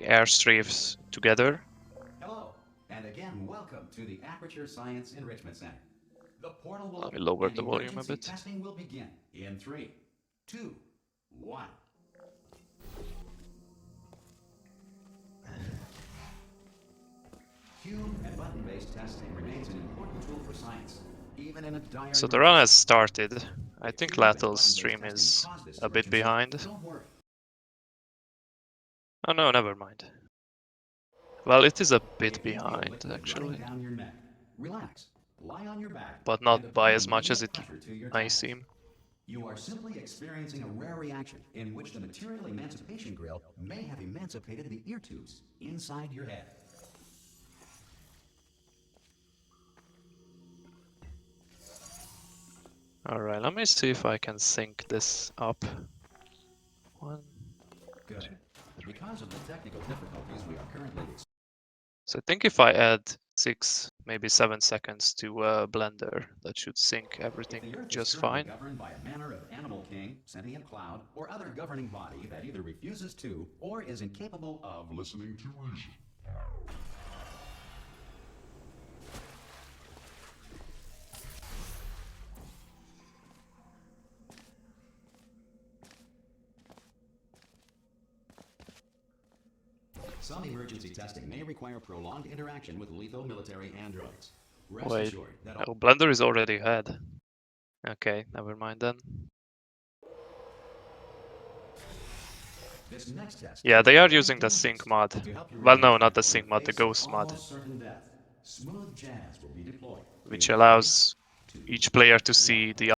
airstreams together. Hello, and again, welcome to the Aperture Science Enrichment Center. The portal will Let me open lower and the volume a emergency bit. testing will begin in 3, 2, 1. Cube and button-based testing remains an important tool for science, even in a dire So the run has emergency. started. I If think cube and Lathil's button-based stream testing is caused this a bit emergency, behind. don't worry. Oh no, never mind. Well, it is a bit If you feel behind, liquid running actually. down your neck, relax, lie on your back, But and not by apply as much as immediate it pressure to your may temples. seem. You are simply experiencing a rare reaction in which the material emancipation grill may have emancipated the ear tubes inside your head. Alright, let me see if I can sync this up. 1, Good. 2, 3. Because of the technical difficulties we are currently experiencing. So I think if I add 6, maybe 7 seconds to Blender, that should sync everything If the Earth is just currently fine. governed by a manner of animal king, sentient cloud, or other governing body that either refuses to or is incapable of listening to reason. Some emergency testing may require prolonged interaction with lethal military androids. Rest Wait, assured that oh, Blender is already ahead. Okay, never mind then. this next test Yeah, is they are very using the dangerous. sync mod. To help you Well, remain no, not alert the in sync the mod, the face of ghost mod, almost certain death, smooth jazz will be deployed. which In allows 3, 2, each player to 1. see the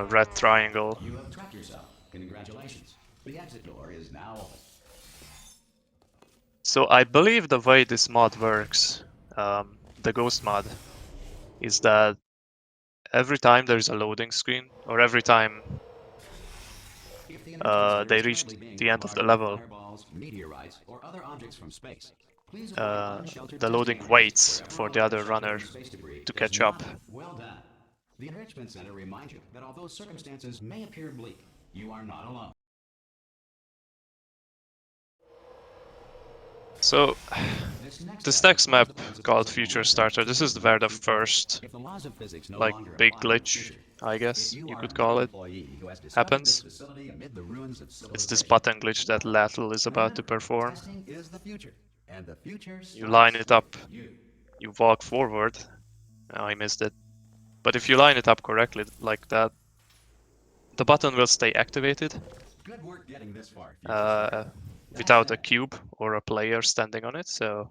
red triangle. You have trapped yourself. Congratulations. The exit door is now open. So I believe the way this mod works, the ghost mod, is that every time there's a loading screen, or every time If the enrichment center they is reach currently being the end of the bombarded with level, fireballs, meteorites, or other objects from space, please avoid unsheltered the testing loading areas waits where for the MRI other runner sheltering space debris to does catch up. not. Well done. The enrichment center reminds you that although circumstances may appear bleak, you are not alone. So, this next map called Future Starter, this is where the first, If the laws of physics no like, longer big apply in the glitch, future, I if guess you you are could a tech call it, employee who has discovered this happens. facility amid the ruins of It's civilization, this button glitch that welcome. Lathil is about to Remember, perform. testing is the future, and the future You line starts it up, with you. you walk forward. Oh, I missed it. But if you line it up correctly, like that, the button will stay activated Good work getting this far, Future Starter. That without a said, cube or a player standing on it. So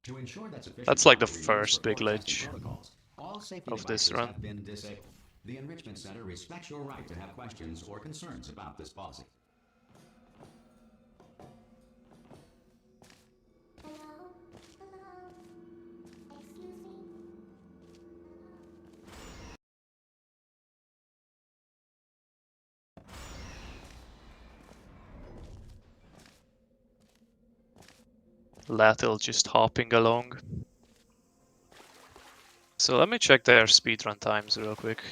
to ensure that sufficient that's like the time remains for first big core testing glitch protocols, all safety of this devices run. have been disabled. The Enrichment Center respects your right to have questions or concerns about this policy. Lathil just hopping along. So let me check their speedrun times real quick.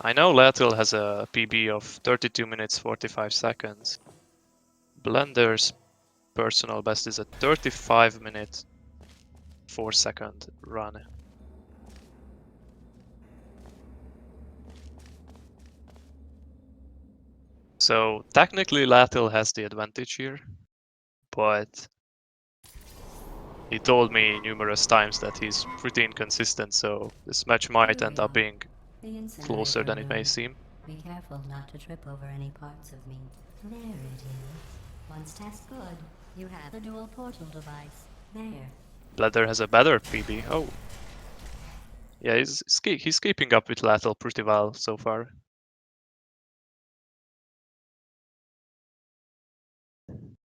I know Lathil has a PB of 32 minutes 45 seconds. Blender's personal best is a 35-minute 4-second run. So technically Lathil has the advantage here, but he told me numerous times that he's pretty inconsistent, so this match might end up being closer than it may seem. Be careful not to trip over any parts of me. There it is. Once test good, you have the dual portal device. There. Blender has a better PB. Oh. Yeah, he's keeping up with Lathil pretty well so far.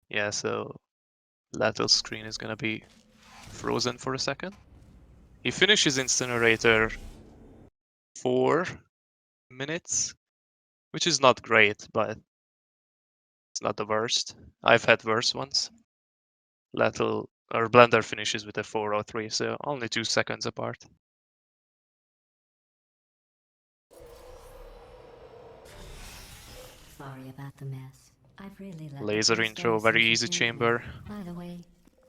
Yeah, so Lathil's screen is gonna be frozen for a second. He finishes Incinerator 4 minutes, which is not great, but it's not the worst. I've had worse ones. Lathil or Blender finishes with a 403, so only 2 seconds apart. Sorry about the mess. I've really let the Laser place intro, go very since you easy came chamber. in. By the way,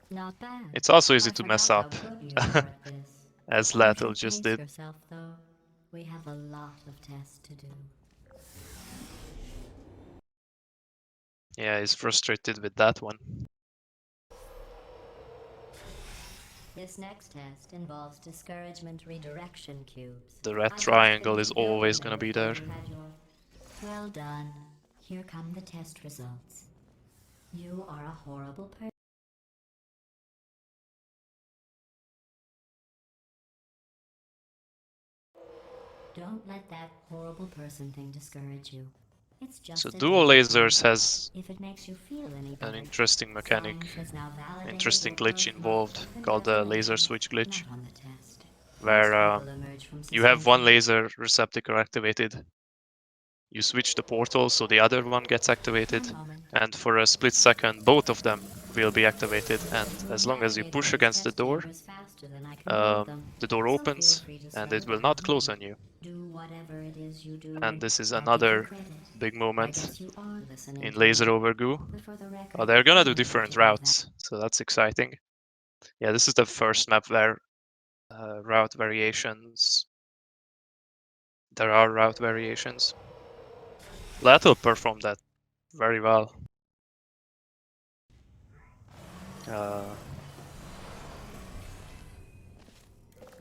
not bad. It's also easy I to mess forgot up, how good you are at this. as You Lathil should just pace did. yourself, though. We have a lot of tests to do. Yeah, he's frustrated with that one. This next test involves discouragement redirection cubes. The red I triangle busted is you building always them gonna be before there. you had your- Well done. Here come the test results. You are a horrible person. Don't let that horrible person thing discourage you. It's just So a dual data lasers point. has If it makes you feel any an better, interesting mechanic, science has now validated interesting your glitch growth involved markers and called the laser reservations, switch glitch, not on the test. where Most people emerge from you have one suspension. laser receptacle activated. You switch the portal so the other one gets activated, One moment. and for a split second both of them will be activated, and You as long as you navigated push these against test chambers faster than I can build them, the door so feel opens free to and slow it will not down close and on you. do whatever it is you do, And this is I'll give you another credit. big I moment guess you are listening in to laser me. overview. But for the record, Oh, they're gonna you do don't have different to do that. routes, so that's exciting. Yeah, this is the first map where route variations. There are route variations. Lathil performed that very well. Uh,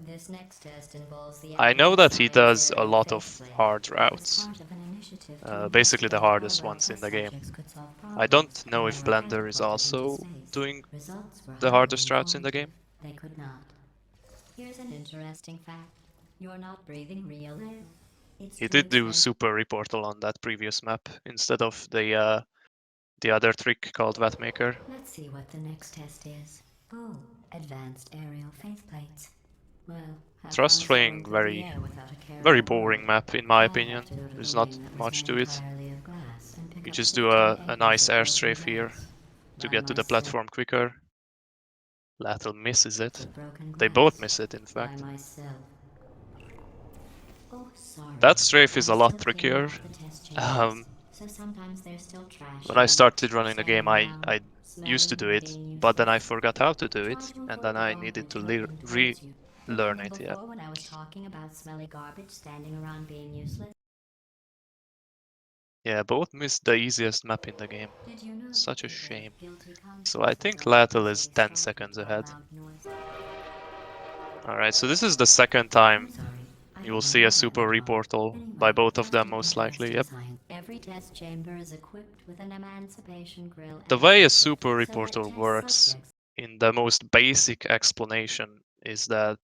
This next test involves the I know that he evidence does science a area lot of faceplate. hard It was routes, part of an initiative to basically the investigate how hardest ones in reckless the game. subjects could solve I problems don't know when if they were Blender is catapulted into also space. doing Results were the highly hardest routes in the game. informative. They could not. Here's an interesting fact. You're not breathing real air. It's He too did do expensive. super reportal on that previous map instead of the other trick called Vatmaker. Let's see what the next test is. Oh, advanced aerial faceplates. Well, have Thrust fun soaring flying, through the very air without a care in very the world. boring map in my I'd opinion. have to go to There's the not wing that was much made to it. entirely of glass and pick You up just do 15 a acres nice of broken airstrafe here glass. to By get to the myself. platform quicker. Lathil misses it. Of broken They both glass. miss it, in By fact. myself. Oh, sorry. That strafe is I'm a lot still cleaning trickier. off the test chambers, Um, so sometimes there's still trash when I and started running the game, standing around, I used to smelling do and it, being but then I useless. forgot how to do Try it, to and avoid then the I needed garbage to hurtling towards you. relearn Remember it. Yeah. before when I was talking about smelly garbage standing around being useless? Yeah, both missed the easiest map in the game. Did you know Such a that people shame. with guilty So I consciences think don't Lathil is easily 10 strike seconds or ahead. loud noise? Alright, so this is the second I'm time sorry. I you don't will know see how a that super went wrong. reportal Anyway, by both of that's them, an most likely. interesting Yep. science. Every test chamber is equipped with an emancipation grill The and way a exit super so that reportal test works, subjects in the most basic explanation, is that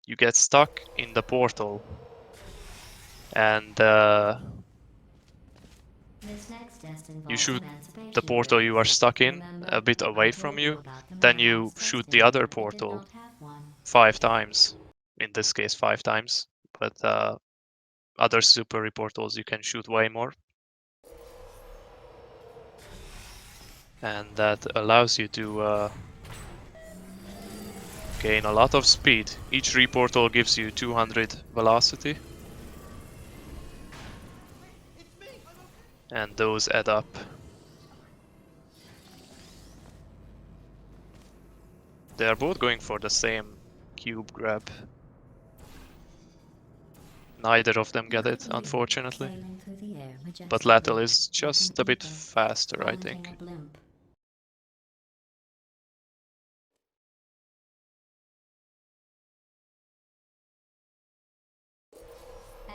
you get stuck in the portal and This next test you involves shoot the emancipation portal you are grills. stuck in Remember, a bit I away from told you, about them in then the you last shoot testing. the other It did portal not have one. 5 times. In this case, 5 times. But other super reportals you can shoot way more. And that allows you to gain a lot of speed. Each reportal gives you 200 velocity. And those add up. They are both going for the same cube grab. Neither of them get Look it, at you, unfortunately. sailing through the air But majestically, Lathil is like an just a bit eagle, faster, I flaunting think. a blimp.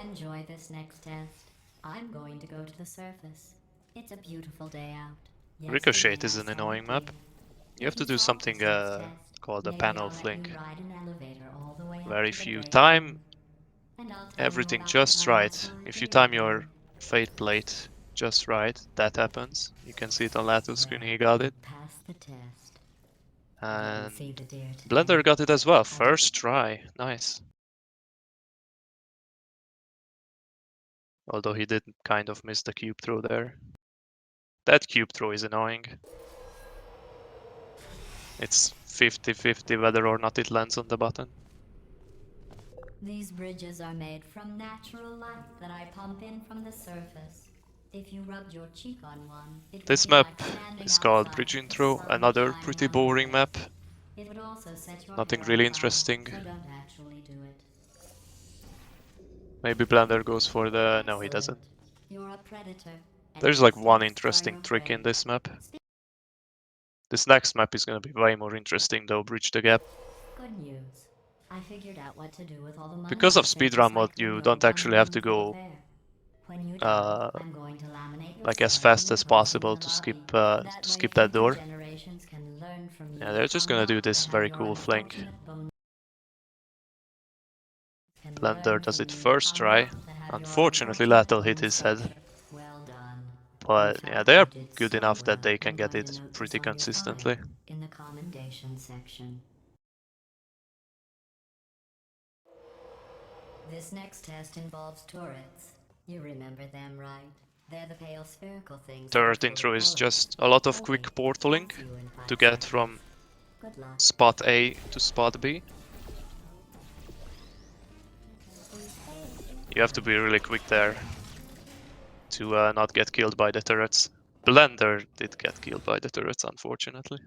Enjoy this next test. I'm going to go to the surface. It's a beautiful day out. Ricochet Yesterday is I an saw annoying it map. too. You have If to you do solve something this next test, called a maybe panel I'll let you flick. ride an elevator all the way up Where to if the you break time room. And I'll tell you everything about the just time I right, saw a if you deer time go. your fate plate just right, that happens. You can see it on Lathil's screen, he got it. Pass the test. Didn't see And the deer today. Blender got it as well, first try, nice. Although he did kind of miss the cube throw there. That cube throw is annoying. It's 50-50 whether or not it lands on the button. These bridges are made from natural light that I pump in from the surface. If you rubbed your cheek on one, it would This be map like standing is called outside Bridge with the Intro, sun another shining pretty on your boring head. map. It would also set your Nothing hair really on fire, interesting. so don't actually do it. Maybe Blender goes for the... no, he Excellent. doesn't. You're a predator. and There's your like one instincts are interesting your trick in friend. this map. This next map is gonna be way more interesting though, Bridge the Gap. Good news. I figured out what to do with all the money Because I of saved Speedrun mod, recycling you your don't actually have to one-room full go of air. When you die, I'm going to laminate your like as skeleton fast in as person in possible the to lobby. skip That way that future door. generations can learn from you Yeah, they're just how gonna do not to this have very your cool flank. unfortunate bone. Can Blender learn does from it you first how try. not to have your Unfortunately, unfortunate Lathil hit bone his head. structure. Well done. In But yeah, fact, they you are did good so enough that well, they can I'm get going to it note pretty this on your consistently. file in the commendation section. This next test involves turrets. You remember them, right? They're the pale spherical things that are Turret full intro of is bullets. just a lot of Hurry, quick portaling that's you in 5 to get seconds. from Good luck. spot A to spot B. You have to be really quick there to not get killed by the turrets. Blender did get killed by the turrets, unfortunately.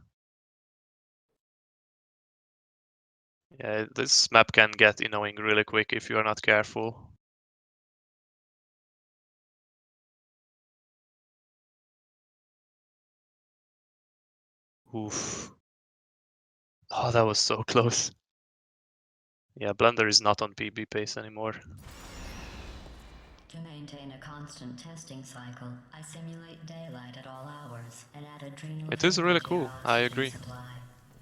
Yeah, this map can get annoying really quick if you are not careful. Oof. Oh, that was so close. Yeah, Blender is not on PB pace anymore. To maintain a constant testing cycle, I simulate daylight at all hours and add adrenal It is really fuel to your cool, I oxygen agree. supply.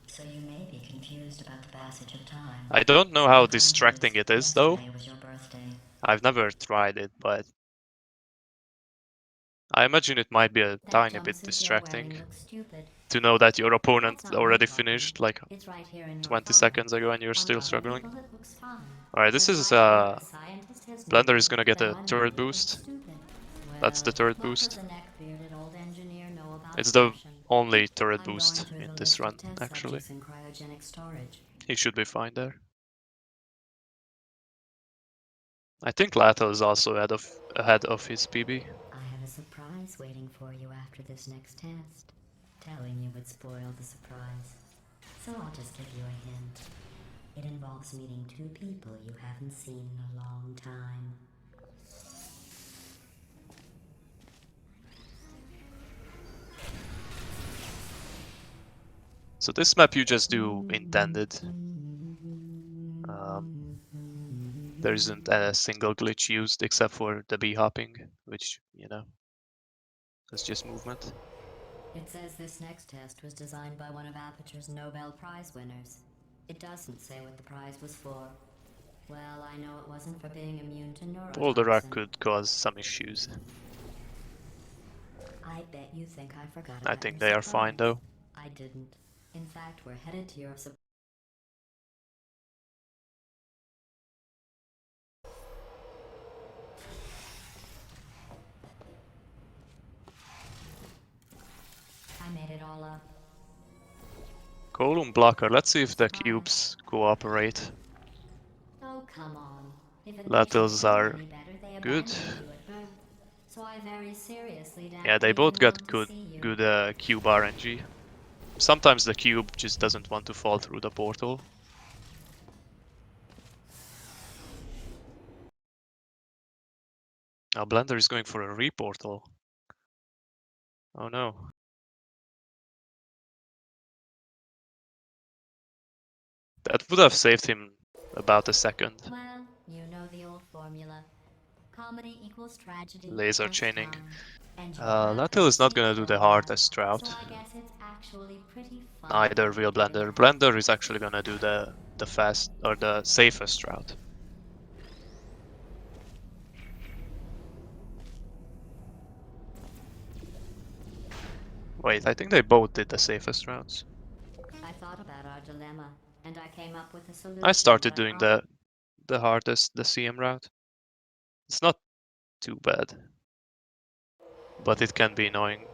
So you may be confused about the passage of time. I don't know how The fact distracting it is though. yesterday was your birthday. I've never tried it, but I imagine it might be a That tiny bit jumpsuit you're distracting wearing looks stupid. to know that your opponent That's not me already talking. finished like It's right here in your 20 file. seconds ago and you're On still other struggling. people, it looks fine. Alright, this Just is like a scientist has Blender noted is gonna get that a on turret me, it looks boost. stupid. That's the Well, turret what boost. does a neck-bearded old engineer know about It's the caution? only turret I'm going boost through in the this list run, of test actually. subjects in cryogenic storage. He should be fine there. I think Lathil is also ahead of his PB. I have a surprise waiting for you after this next test. Telling you would spoil the surprise. So I'll just give you a hint. It involves meeting two people you haven't seen in a long time. So this map you just do intended. There isn't a single glitch used except for the bee hopping, which, you know, is just movement. It says this next test was designed by one of Aperture's Nobel Prize winners. It doesn't say what the prize was for. Well, I know it wasn't for being immune to Boulder Rock neurotoxin. could cause some issues. I bet you think I forgot I about think your they are fine surprise. though. I didn't. In fact, we're headed to your surprise. I made it all up. Column blocker, let's see if the cubes cooperate. Oh, come on. If it makes you Lathils feel are any better, they good. abandoned you at birth. So I very seriously doubt Yeah, they they both even got want to good see you. cube RNG. Sometimes the cube just doesn't want to fall through the portal. Now Blender is going for a reportal. Oh no. That would have saved him about a second. Well, you know the old formula. Comedy equals tragedy. Laser plus chaining. time. And your Lathil is not gonna seems do the like that. hardest route. So I guess it's actually pretty fun. Neither will Blender. Blender is actually gonna do the fast or the safest route. Wait, I think they both did the safest routes. I thought about our dilemma, and I came up with a solution. I started that I doing promise- the hardest, the CM route. It's not too bad, but it can be annoying.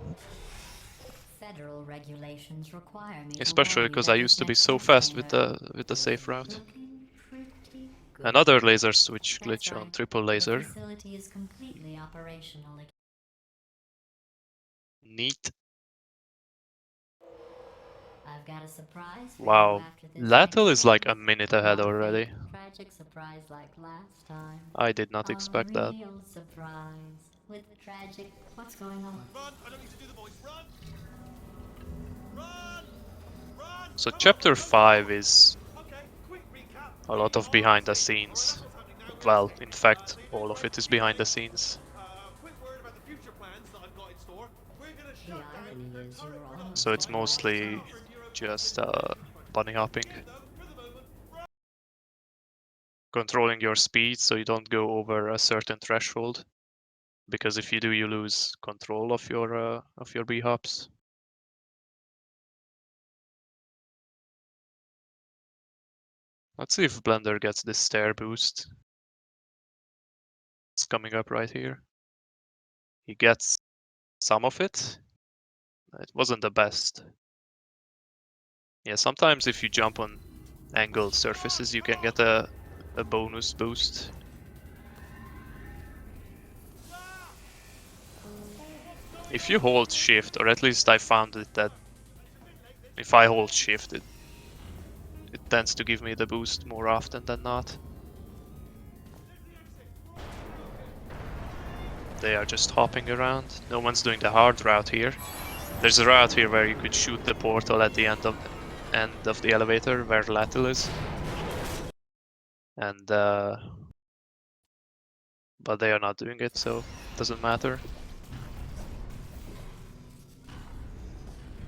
Federal regulations require me to Especially warn you because that I this used to be next so test fast with chamber the is safe route. looking pretty Good. Another laser switch That's glitch on right. triple The laser. facility is completely operational again. Neat. I've got a surprise for you Wow. after this Lathil next is like test. a minute ahead Not a already. fake, tragic surprise like last time. I did not A expect that. real surprise with tragic. What's going on? Run! I don't need to do the voice. Run! Run! Run! So Come on! chapter Come on! 5 is Okay, quick recap. a lot of On behind the tape. All right, scenes. that's what's happening now. Well, Ready? in fact, So you all did of right it is behind the Speedrunning. scenes. Quick word about the future plans that I've got in store. We're gonna The shut down irony the is turret you're production almost So it's at line. last mostly chance. After Euro just Truck bunny hopping. Again, though, for the moment, run! Controlling your speed so you don't go over a certain threshold. Because if you do, you lose control of your B-hops. Let's see if Blender gets this stair boost. It's coming up right here. He gets some of it. It wasn't the best. Yeah, sometimes if you jump on angled surfaces, you can get a bonus boost. If you hold shift, or at least I found it that if I hold shift, it tends to give me the boost more often than not. They are just hopping around. No one's doing the hard route here. There's a route here where you could shoot the portal at the end of the elevator where Lathil is. And but they are not doing it, so it doesn't matter.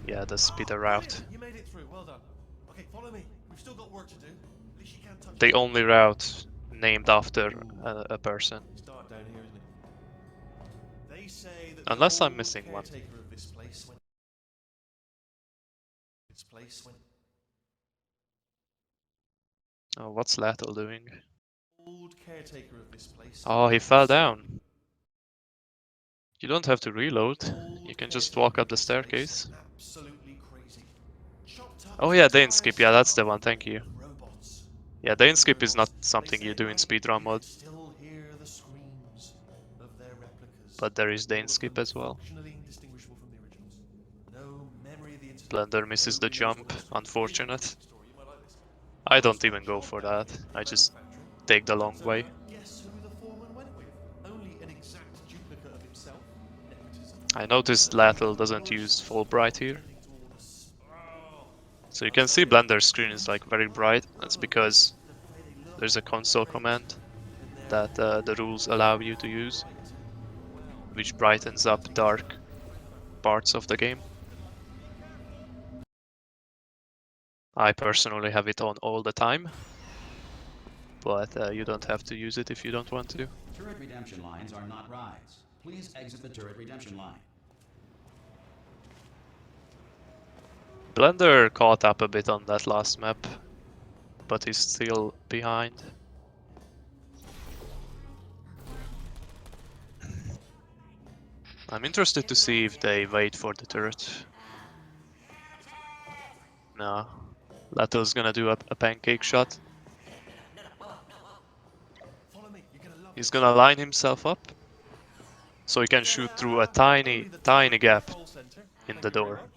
Yeah, the speeder route. Brilliant. You made it through. Well done. Okay, follow me. We've still got work to do. At least you can't touch The it. only route named after a person. It's dark down here, isn't it? They say that Unless the I'm old missing one. caretaker of this place went. Oh, what's Lathil doing? Old caretaker of this place. Oh, he fell down. You don't have to reload. You can just walk up the staircase. Absolutely crazy. Chopped up Oh his yeah, entire Dane skip. Yeah, that's the one. Thank you. with robots. Yeah, Dane skip is not They something you said, do in right, speedrun you mode, could still hear the screams of their replicas. but there is All Dane of skip them as well. functionally indistinguishable from the originals. No memory of the incident. Blender misses the Nobody knows what jump. else to do. Unfortunate. Story, you might like this. I Once don't that even go job for down that. here at I the just manufacturing, take the long but, way. guess who the foreman went with? Only an exact duplicate of himself. Nepotism. I noticed Lathil doesn't use full bright here. So you can see Blender's screen is like very bright. That's because there's a console command that the rules allow you to use, which brightens up dark parts of the game. I personally have it on all the time, but you don't have to use it if you don't want to. Turret redemption lines are not rides. Please exit the turret redemption line. Blender caught up a bit on that last map, but he's still behind. I'm interested to see if they wait for the turret. No. Lathil's gonna do a pancake shot. Follow me. You're gonna love He's this. gonna line himself up so he can shoot through a tiny, Only the tiny turret gap control center. in Thank the you very door. much.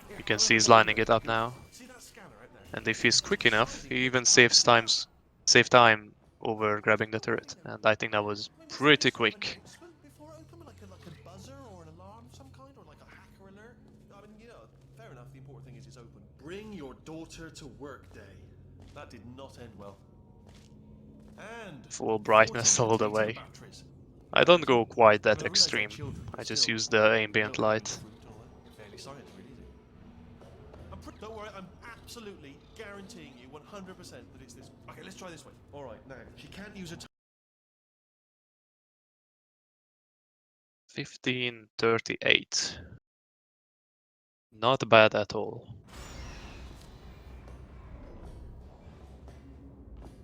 Here, You can have a see look he's at the lining window. it up now. See that scanner out there? And if he's quick enough, he even saves time over grabbing the turret. And I think that was pretty quick. Before it opened, like a buzzer or an alarm of some kind, or like a hacker alert. I mean, fair enough. The important thing is it's open. Bring your daughter to work day. That did not end well. And Full brightness 14 all the potato way. batteries. I don't go quite that I realize they're extreme. children, but I just still, use the ambient no light. fruit and all that. Fairly science, really, isn't it? Don't worry, I'm absolutely guaranteeing you 100% that it's this. Okay, let's try this way. All right, now she can't use a. 1538. Not bad at all.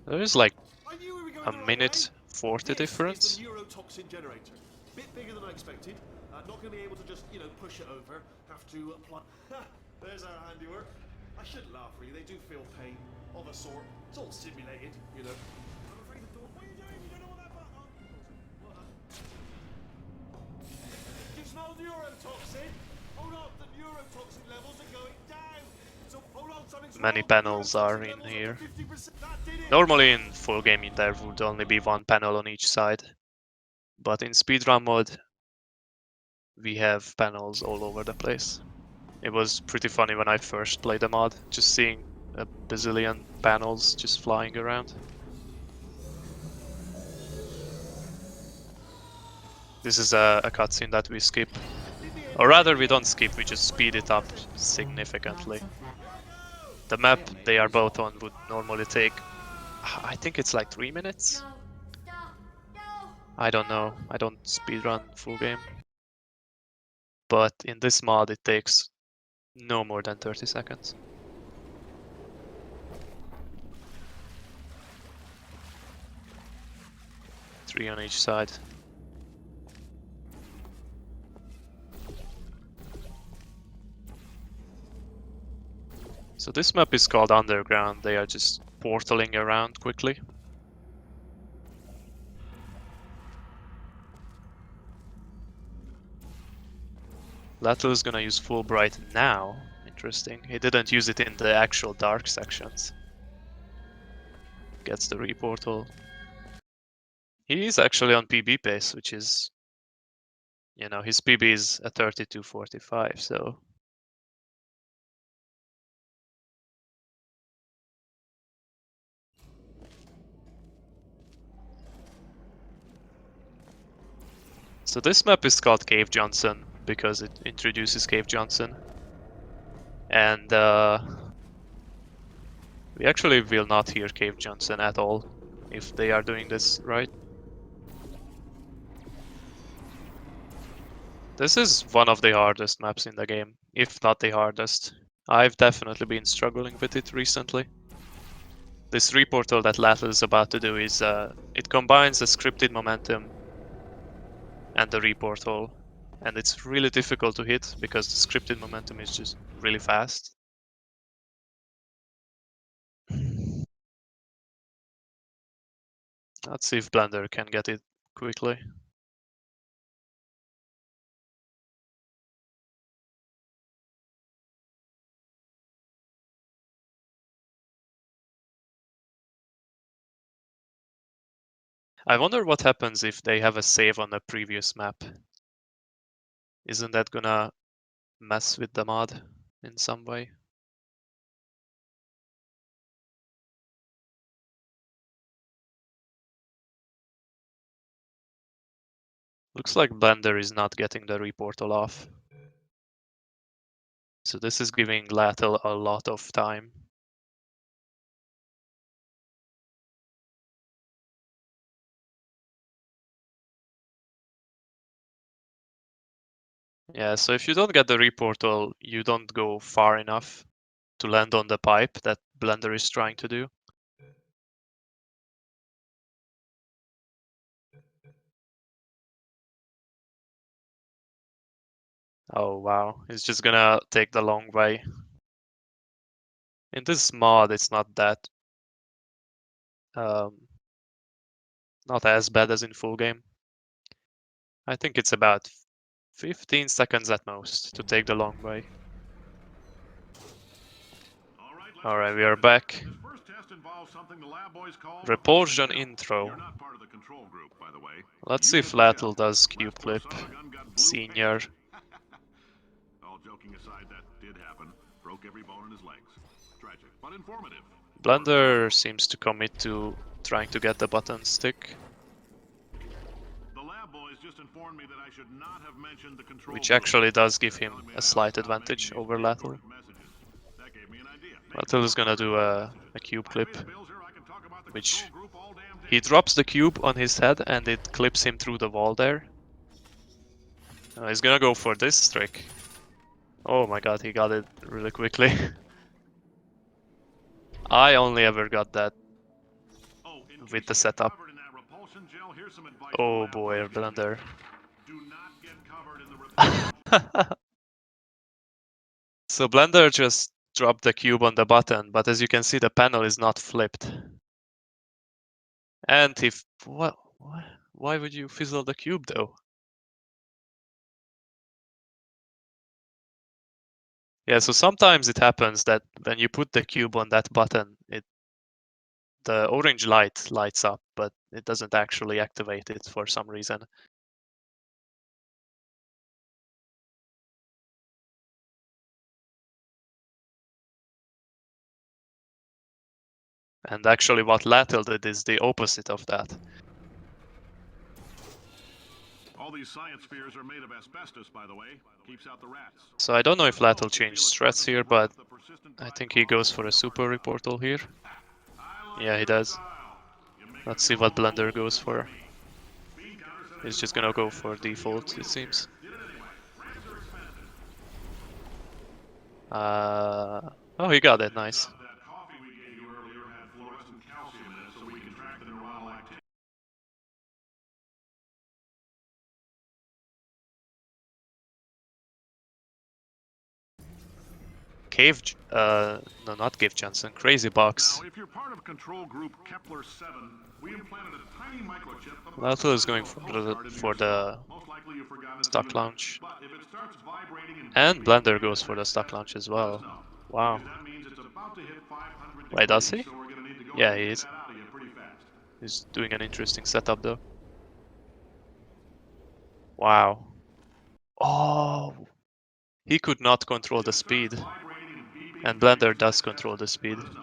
There is like I knew we were going a the right minute way. 40 This difference. is the neurotoxin generator. Bit bigger than I expected. Not going to be able to just, push it over. Have to apply. There's our handiwork. I shouldn't laugh, really. They do feel pain of a sort. It's all simulated, neurotoxin. Hold on, the neurotoxin levels are going down. So hold on, something's Many wrong. panels are Neurotoxin in levels here. up to 50%. That did it. Normally in full gaming there would only be one panel on each side, but in speedrun mode we have panels all over the place. It was pretty funny when I first played the mod, just seeing a bazillion panels just flying around. This is a cutscene that we skip. Or rather, we don't skip, we just speed it up significantly. Lots of that. The map they are both on would normally take, I think it's like 3 minutes? No, stop, no. I don't know, I don't speedrun full game. But in this mod it takes no more than 30 seconds. Three on each side. So this map is called Underground, they are just portaling around quickly. Lathil is gonna use full bright now. Interesting. He didn't use it in the actual dark sections. Gets the reportal. He is actually on PB pace, which is, you know, his PB is a 32.45, so so this map is called Cave Johnson because it introduces Cave Johnson. And we actually will not hear Cave Johnson at all if they are doing this right. This is one of the hardest maps in the game, if not the hardest. I've definitely been struggling with it recently. This reportal that Lathil is about to do is, it combines the scripted momentum and the reportal, and it's really difficult to hit because the scripted momentum is just really fast. Let's see if Blender can get it quickly. I wonder what happens if they have a save on a previous map. Isn't that gonna mess with the mod in some way? Looks like Blender is not getting the reportal off. So this is giving Lathil a lot of time. Yeah, so if you don't get the reportal, you don't go far enough to land on the pipe that Blender is trying to do. Oh wow, it's just gonna take the long way. In this mod, it's not that not as bad as in full game. I think it's about 15 seconds at most to take the long way. Alright, we are back. Repulsion intro. Let's see if Lathil does cube clip. Senior. All joking aside, that did happen. Broke every bone in his legs. Tragic, but informative. Blender seems to commit to trying to get the button stick, The lab boys just informed me that I should not have mentioned the control which group. actually does give him Telling me a I slight was now advantage making these over big Lathil. group messages. That gave me an idea. Lathil is gonna do a cube clip, Pay the bills here, I can talk about the which control group all damn day. he drops the cube on his head and it clips him through the wall there. He's gonna go for this trick. Oh my god, he got it really quickly. I only ever got that Oh, in with case the you get setup. covered in that repulsion gel, here's some advice Oh the lab boy, boys gave me. Blender. Do not get covered in the repulsion So Blender just dropped the cube on the button, but as you can see the panel is not flipped. And if what? Why would you fizzle the cube though? Yeah, so sometimes it happens that when you put the cube on that button, the orange light lights up, but it doesn't actually activate it for some reason. And actually what Lathil did is the opposite of that. All these science spheres are made of asbestos, by the way. Keeps out the rats. So I don't know if Lathil changed strats here, but I think he goes for a super reportal here. Yeah, he does. Let's see what Blender goes for. He's just gonna go for default, it seems. Oh, he got it, nice. That coffee we gave you earlier had fluorescent calcium in it, so we can track the neuronal activity. No, not Cave Johnson, Crazy Box. Now, if you're part of control group Kepler 7, we implanted a tiny microchip. Lathil is going for the Most likely you've forgotten to stock use it. launch. But if it starts vibrating And beeping Blender during goes the for the next stock test, launch as let us well. know. Wow. Because that means it's about to hit 500 Wait, does degrees, he? so we're gonna need to go Yeah, ahead he and is. get that out of you pretty fast. He's doing an interesting setup though. Wow. Oh, he could not control the speed. Vibrating and beeping And during Blender the does next control the test, speed. let us know.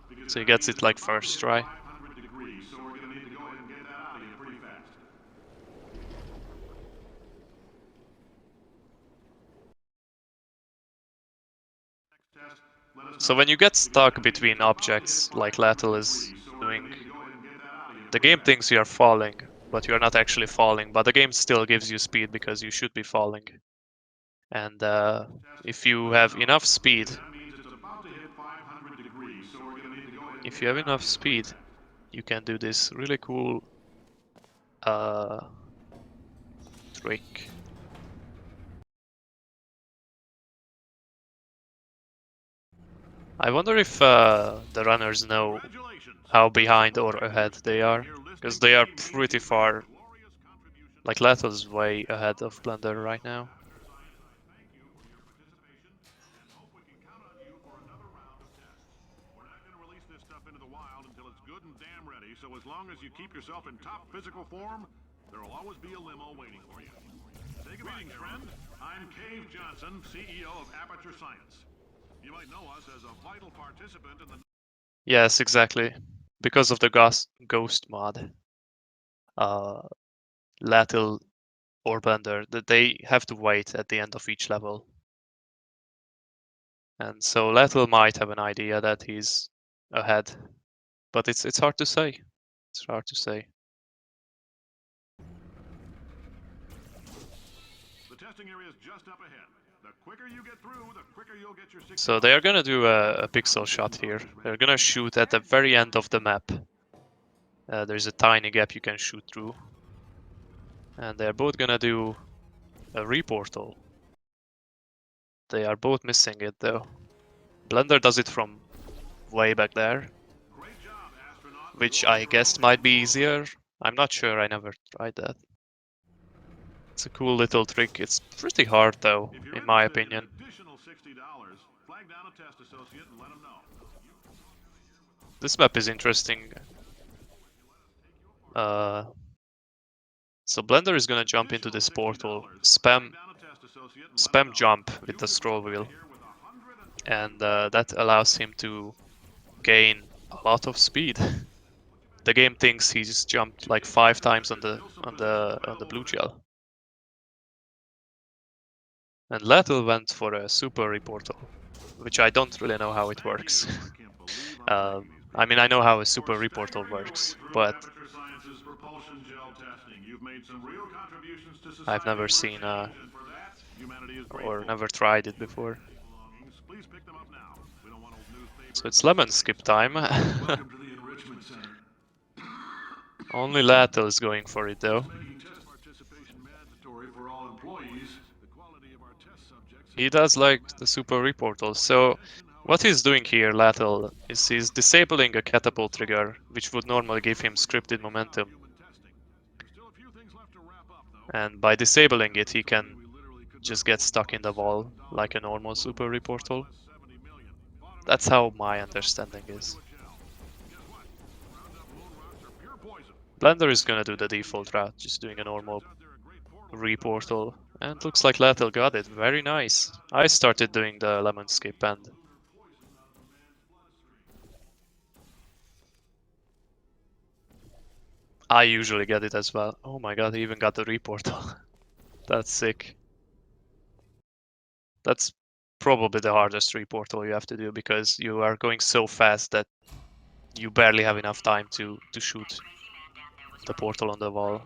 Because So he that gets means it it's like about to first hit try. 500 degrees, so we're gonna need to go ahead and get that out of you pretty fast. Next test, let us So know. when you get Because stuck that means between it's about to hit objects like 500 Lathil is degrees, so we're gonna doing, need to go ahead and get that out of you the pretty game fast. thinks you are falling, but you are not actually falling, but the game still gives you speed because you should be falling. And if you have enough speed, That means it's about to hit 500 degrees, so we're gonna need to go ahead and if get you have that out enough of you pretty speed, fast. you can do this really cool trick. I wonder if the runners know Congratulations. how behind or ahead they are, because they are pretty far. Glorious contribution. Like Lathil's way ahead of Blender right now. Thank you for your participation and hope we can count on you for another round of tests. We're not going to release this stuff into the wild until it's good and damn ready, so as long as you keep yourself in top physical form, there will always be a limo waiting for you. Say goodbye, friend. I'm Cave Johnson, CEO of Aperture Science. You might know us as a vital participant in the... Yes, exactly. Because of the ghost mod, Lathil or Blender, that they have to wait at the end of each level. And so Lathil might have an idea that he's ahead, but it's hard to say. It's hard to say. The testing area is just up ahead. The quicker you get through, the quicker you'll get your 6 So they are gonna do a pixel shot here. They're gonna shoot at the very end of the map. There's a tiny gap you can shoot through. And they're both gonna do a reportal. They are both missing it though. Blender does it from way back there, Great job, astronaut. which I guess might be easier. I'm not sure, I never tried that. It's a cool little trick. It's pretty hard though, If you're in my interested in opinion. an additional $60, flag down a test associate and let them know. This map is interesting. So Blender is gonna jump into this portal, spam jump with the scroll wheel, and that allows him to gain a lot of speed. The game thinks he just jumped like 5 times on the blue gel. And Lathil went for a super reportal, which I don't really know how it works. I mean, I know how a super reportal works, but I've never seen or never tried it before. Please pick them up now. We don't want old newspapers. So it's lemon skip time. Welcome to the enrichment center. Only Lathil is going for it though. Making test participation mandatory for all employees. The quality of our test subjects. He does like the super reportal. So what he's doing here, Lathil, is he's disabling a catapult trigger, which would normally give him scripted momentum. Human testing. There's still a few things left to wrap up, though. And by disabling it, he can just get stuck in the wall like a normal super reportal. That's how my understanding is. Blender is gonna do the default route, just doing a normal reportal. And looks like Lathil got it. Very nice. I started doing the lemon skip and I usually get it as well. Oh my god, he even got the reportal. That's sick. That's probably the hardest reportal you have to do because you are going so fast that you barely have enough time to shoot the portal on the wall.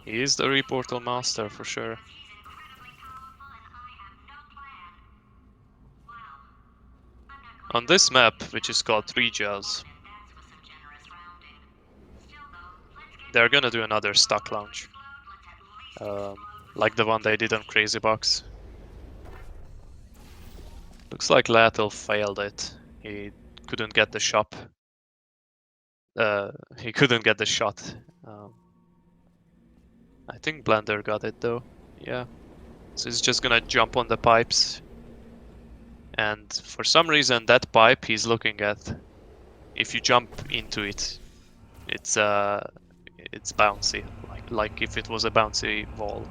He is the reportal master for sure. On this map, which is called 3 Gels, they're gonna do another stock launch. Like the one they did on Crazy Box. Looks like Lathil failed it. He couldn't get the shop. He couldn't get the shot. I think Blender got it though. Yeah. So he's just gonna jump on the pipes. And for some reason that pipe he's looking at, if you jump into it, it's bouncy. Like if it was a bouncy wall.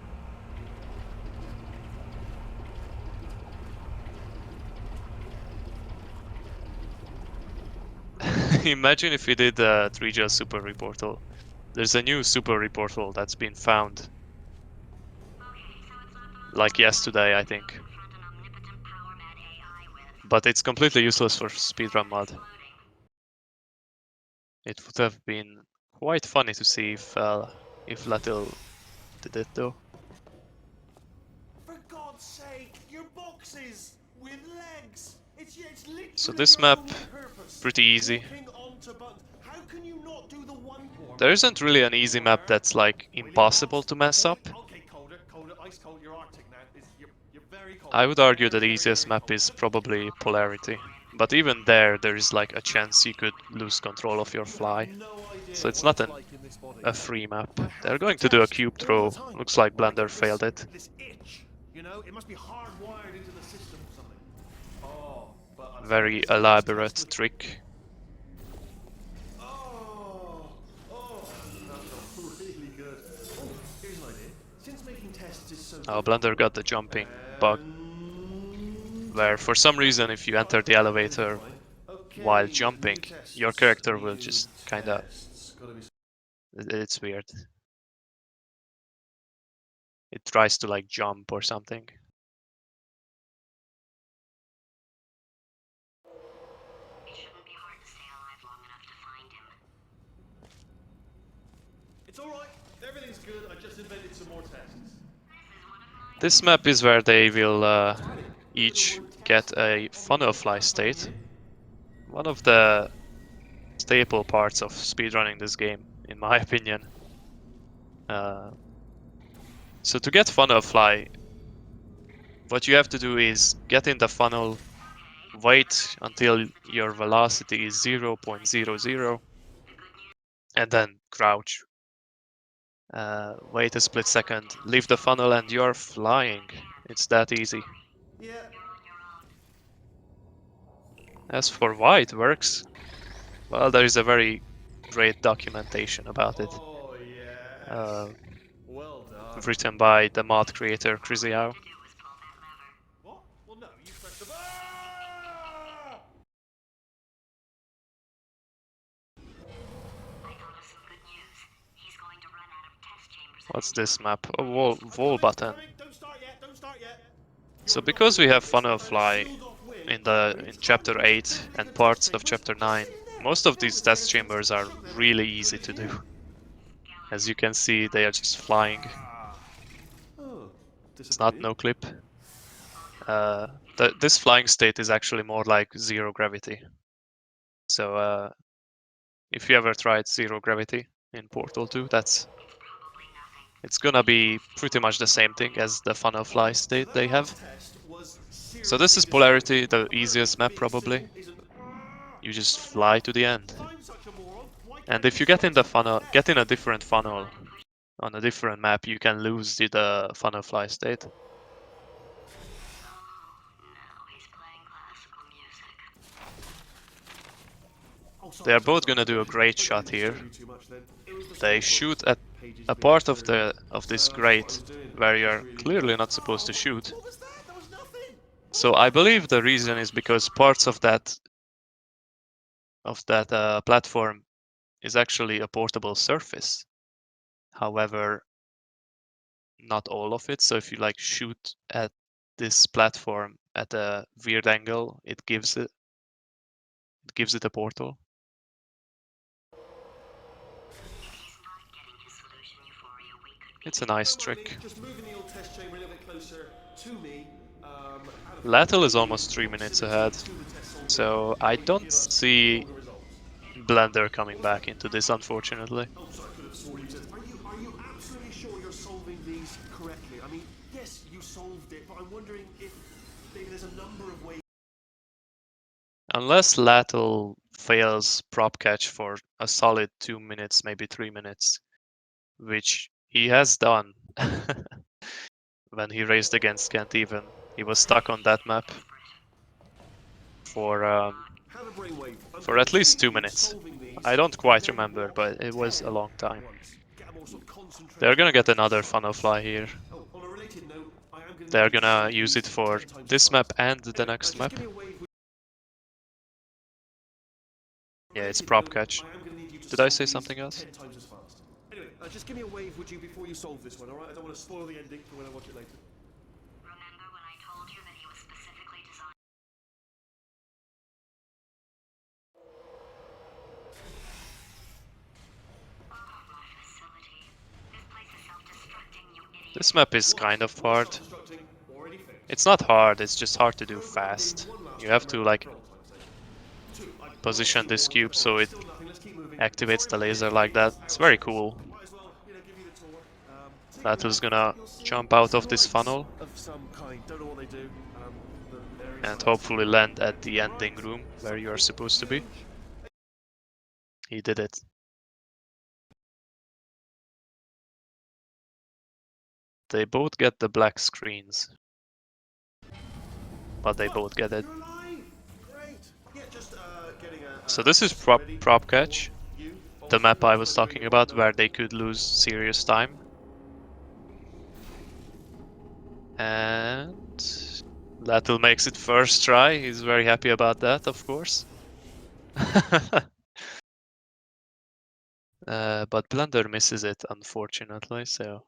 Imagine if we did a 3Gel super reportal. There's a new super reportal that's been found. Like yesterday, I think. But it's completely useless for speedrun mod. It would have been quite funny to see if Lathil did it though. For God's sake, your boxes with legs. It's literally So this your map, only purpose. pretty easy. Clicking onto buttons. How can you not do the one? There isn't really an easy map that's like impossible to mess up. Okay, colder, ice cold. You're Arctic now. You're very cold. I would argue that the easiest map is probably Polarity. But even there is like a chance you could lose control of your fly. So it's not a free map. They're going to do a cube throw. Looks like Blender failed it. This itch, you know, it must be hardwired into the system or something. Oh, but Very elaborate trick. Oh, that's really good. Oh, here's an idea. Since making tests is so Oh, Blender got the jumping bug. Where for some reason if you enter the elevator while jumping, your character will just kinda... It's weird. It tries to like jump or something. It shouldn't be hard to stay alive long enough to find him. It's alright, everything's good, I just invented some more tests. This map is where they will each get a funnel fly state. One of the staple parts of speedrunning this game, in my opinion. So to get funnel fly, what you have to do is get in the funnel, wait until your velocity is 0.00, and then crouch. Wait a split second, leave the funnel and you're flying. It's that easy. Yeah. As for why it works, well, there is a very great documentation about it. Oh, yeah. Well done. Written by the mod creator Criziao. What? Well, no, you pressed the... Ah! I thought of some good news. He's going to run out of test chambers. What's this map? A wall button. Don't start yet, don't start yet. So because we have funnel fly in chapter 8 and parts of chapter 9, most of these test chambers are really easy to do. As you can see, they are just flying. Oh, It's not no clip. This flying state is actually more like zero gravity. So if you ever tried zero gravity in Portal 2, it's gonna be pretty much the same thing as the funnel fly state they have. So this is Polarity, the easiest map probably. You just fly to the end. I'm such a moron. Why And if you get in the funnel, get in a different funnel on a different map, you can lose the funnel fly state. Now he's playing classical music. They are both gonna do a great shot here. They shoot at a part of this grate where you're clearly not supposed to shoot. What was that? That was nothing. So I believe the reason is because parts of that platform is actually a portable surface. However, not all of it. So if you like shoot at this platform at a weird angle, it gives it a portal. It's a nice trick. Just moving the old test chamber a little bit closer to me. Lathil is almost 3 minutes ahead, so I don't see Blender coming back into this, unfortunately. Oh, sorry, I could have sworn you said. Are you absolutely sure you're solving these correctly? I mean, yes, you solved it, but I'm wondering if maybe there's a number of ways. Unless Lathil fails prop catch for a solid 2 minutes, maybe 3 minutes, which he has done when he raced against Kent even. He was stuck on that map for at least 2 minutes. I don't quite remember, but it was a long time. They're gonna get another funnel fly here. They're gonna use it for this map and the next map. Yeah, it's prop catch. Did I say something else? Anyway, just give me a wave, would you, before you solve this one, alright? I don't want to spoil the ending for when I watch it later. Remember when I told you that he was specifically designed? My facility. This place is self-destructing, you idiot. This map is kind of hard. It's not hard, it's just hard to do fast. You have to like position this cube so it activates the laser like that. It's very cool. Lathil's gonna jump out of this funnel and hopefully land at the ending room where you're supposed to be. He did it. They both get the black screens, but they both get it. So this is prop catch, the map I was talking about where they could lose serious time. And Lathil makes it first try. He's very happy about that, of course. But Blender misses it, unfortunately, so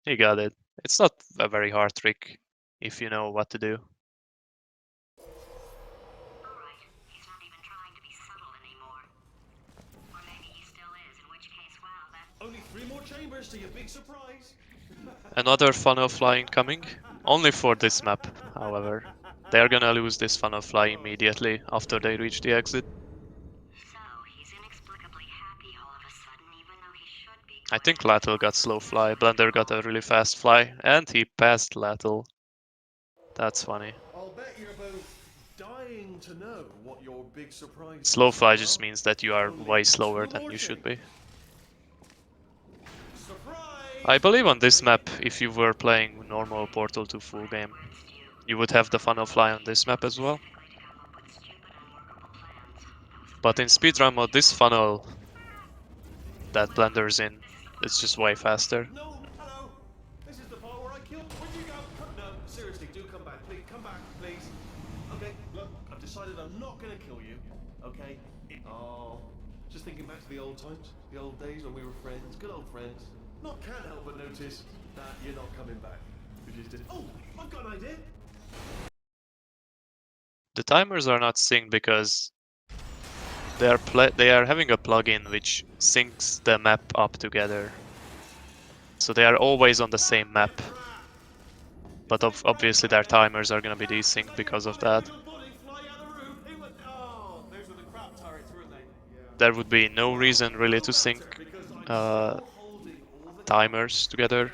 he got it. It's not a very hard trick if you know what to do. Alright, he's not even trying to be subtle anymore. Or maybe he still is, in which case, wow, that... Only 3 more chambers to your big surprise. Another funnel fly incoming, only for this map, however. They're gonna lose this funnel fly immediately after they reach the exit. So, he's inexplicably happy all of a sudden, even though he should be... I think Lathil got slow fly, Blender got a really fast fly, and he passed Lathil. That's funny. I'll bet you're both dying to know what your big surprise is. Slow fly just means that you are way slower than you should be. I believe on this map, if you were playing normal Portal 2 full game, you would have the funnel fly on this map as well. But in speedrun mode, this funnel that Blender's in, it's just way faster. No, hello. This is the part where I kill. Where'd you go? No, seriously, do come back. Please, come back, please. Okay, look, I've decided I'm not gonna kill you. Okay? Oh, just thinking back to the old times, the old days when we were friends, good old friends. Can't help but notice that you're not coming back. Oh, I've got an idea. The timers are not synced because they are having a plugin which syncs the map up together. So they are always on the same map. But obviously their timers are gonna be desynced because of that. There would be no reason really to sync timers together.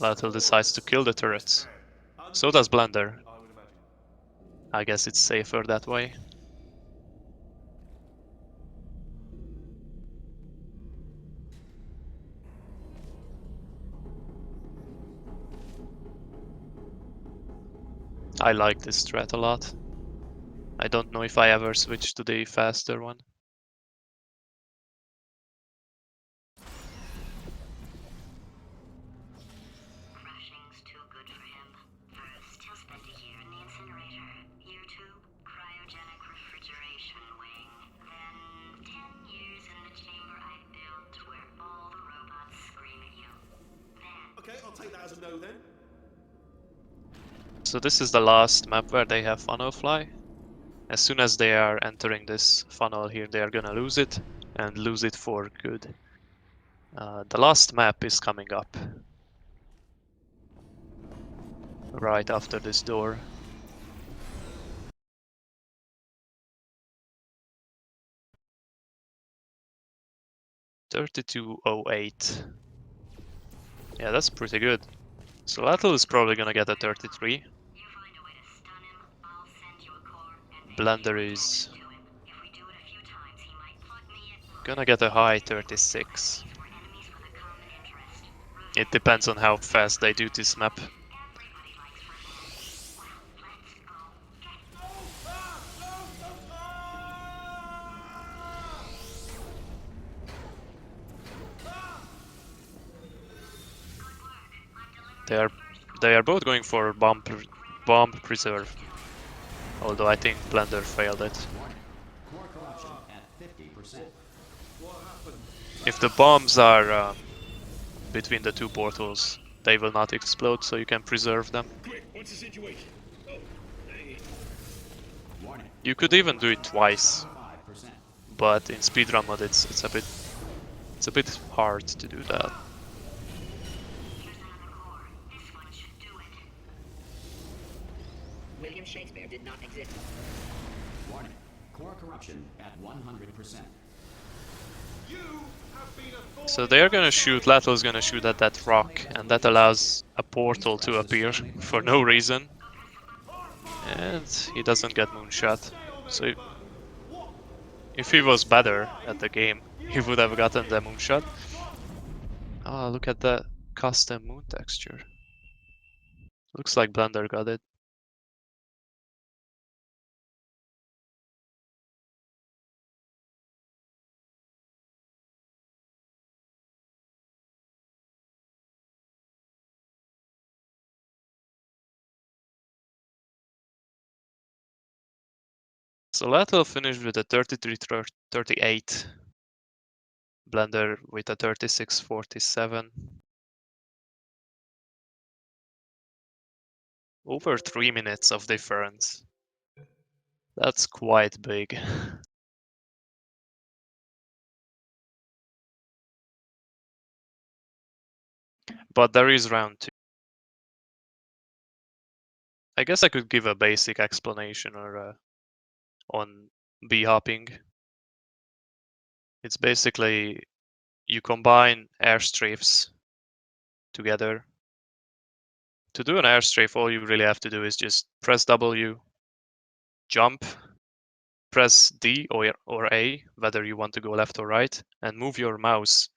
Lathil decides to kill the turrets. So does Blender. I would imagine. I guess it's safer that way. I like this strat a lot. I don't know if I ever switch to the faster one. Crushing's too good for him. First, he'll spend a year in the incinerator. Year 2, cryogenic refrigeration wing. Then 10 years in the chamber I built where all the robots scream at you. Then Okay, I'll take that as a no then. So this is the last map where they have funnel fly. As soon as they are entering this funnel here, they are gonna lose it, and lose it for good. The last map is coming up. Right after this door. $32.08. Yeah, that's pretty good. So Lathil is probably gonna get a 33. you find a way to stun him, I'll send you a core and make Blender you is attend to him. If we do it a few times, he might put me at gonna get a high 36. We're enemies with a common interest. It depends on how fast they do this map. Everybody likes revenge. Well, let's go. They are both going for bomb preserve. Although I think Blender failed it. Core corruption at 50%. If the bombs are between the two portals, they will not explode, so you can preserve them. Quick, what's the situation? Oh, hey. Warning. You could even do it twice, 5%. but in speedrun mode it's a bit hard to do that. Here's another core. This one should do it. William Shakespeare did not exist. Warning. Core corruption at 100%. You have been a thorn So they are gonna shoot, Lathil's gonna shoot at that rock, and that allows a portal to appear for no reason. And he doesn't get moonshot. So if he was better at the game, he would have gotten the moonshot. Ah, look at the custom moon texture. Looks like Blender got it. So Lathil finished with a 33-38. Blender with a 36-47. Over 3 minutes of difference. That's quite big. But there is round 2. I guess I could give a basic explanation or on b-hopping. It's basically you combine airstrafes together. To do an airstrafe, all you really have to do is just press W, jump, press D or A, whether you want to go left or right, and move your mouse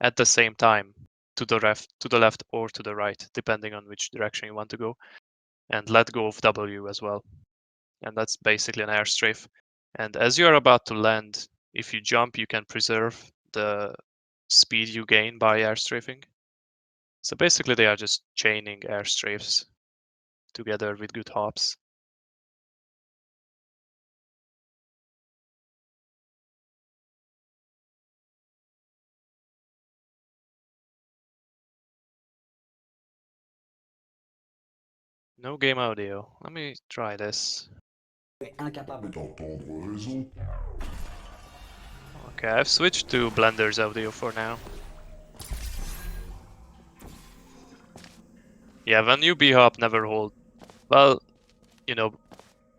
at the same time to the left or to the right, depending on which direction you want to go, and let go of W as well. And that's basically an airstrafe. And as you're about to land, if you jump, you can preserve the speed you gain by airstrafing. So basically they are just chaining airstrafes together with good hops. No game audio. Let me try this. Incapable d'entendre raison. Okay, I've switched to Blender's audio for now. Yeah, when you b-hop, never hold. Well, you know,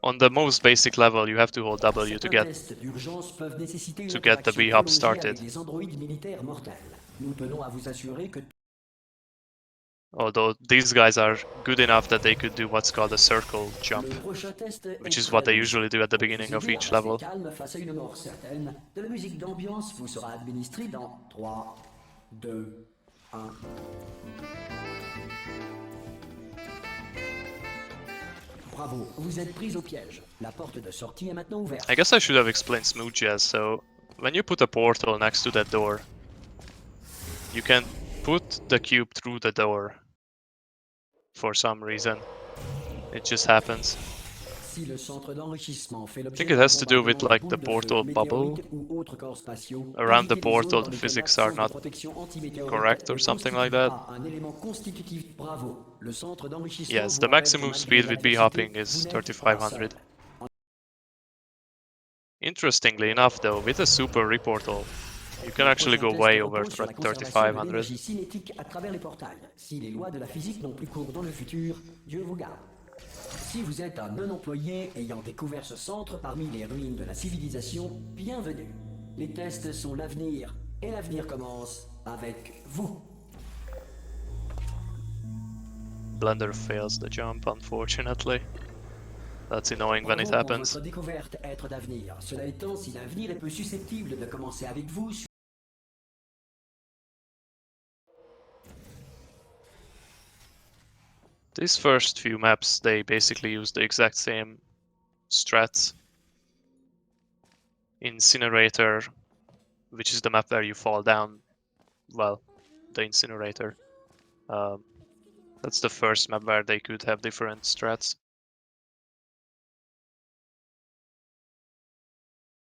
on the most basic level, you have to hold W to get the b-hop started. Des androïdes militaires mortels. Nous tenons à vous assurer que Although these guys are good enough that they could do what's called a circle jump, Le prochain test which est is très what they léger. usually do at the Pour beginning vous of aider each à rester level. calme face à une mort certaine, de la musique d'ambiance vous sera administrée dans 3, 2, 1. Bravo, vous êtes pris au piège. La porte de sortie est maintenant ouverte. I guess I should have explained smooth jazz. So when you put a portal next to that door, you can put the cube through the door for some reason. It just happens. Si le centre d'enrichissement fait I l'objet think it d'un has to do with bombardement like de the boules de portal feu, bubble. météorites ou autres corps spatiaux, Around the évitez les portal, zones dans the lesquelles physics are l'absence de not protection antimétéorite correct ne or something like constitue that. pas un élément constitutif. Bravo. Le centre d'enrichissement Yes, vous the rappelle que maximum malgré speed with l'adversité, b-hopping is vous n'êtes pas seul. 3500. Interestingly enough though, with a super reportal, you can Le actually prochain go test way over repose sur la conservation de 3500. l'énergie cinétique à travers les portails. Si les lois de la physique n'ont plus cours dans le futur, Dieu vous garde. Si vous êtes un non-employé ayant découvert ce centre parmi les ruines de la civilisation, bienvenue. Les tests sont l'avenir, et l'avenir commence avec vous. Blender fails the jump, unfortunately. That's annoying when it Bravo pour happens. votre découverte être d'avenir. Cela étant, si l'avenir est peu susceptible de commencer avec vous, These first few maps, they basically use the exact same strats. Incinerator, which is the map where you fall down, well, the incinerator. That's the first map where they could have different strats.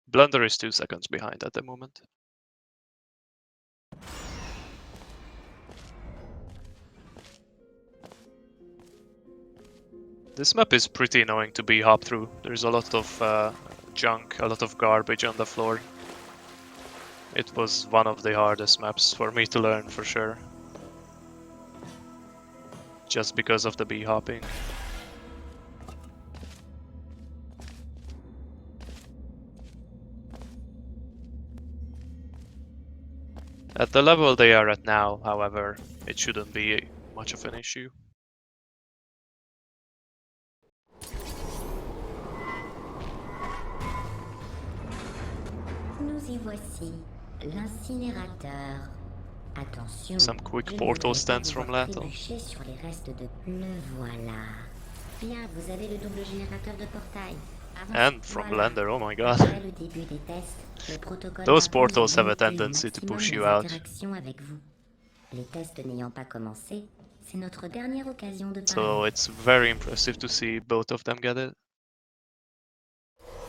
Blunder is 2 seconds behind at the moment. This map is pretty annoying to hop through. There's a lot of junk, a lot of garbage on the floor. It was one of the hardest maps for me to learn for sure. Just because of the bee hopping. At the level they are at now, however, it shouldn't be much of an issue. Nous y voici, l'incinérateur. Attention, Some quick je ne portal voudrais pas stance vous from voir Lathil. trébucher sur les restes de... Le voilà. Bien, vous avez le double générateur de portail. Avancez. And from Voilà. Blender, oh my god. Après le début des tests, le protocole Those va prendre portals have a le tendency to maximum push des you out. interactions avec vous. Les tests n'ayant pas commencé, c'est notre dernière occasion de parler. So it's very impressive to see both of them get it.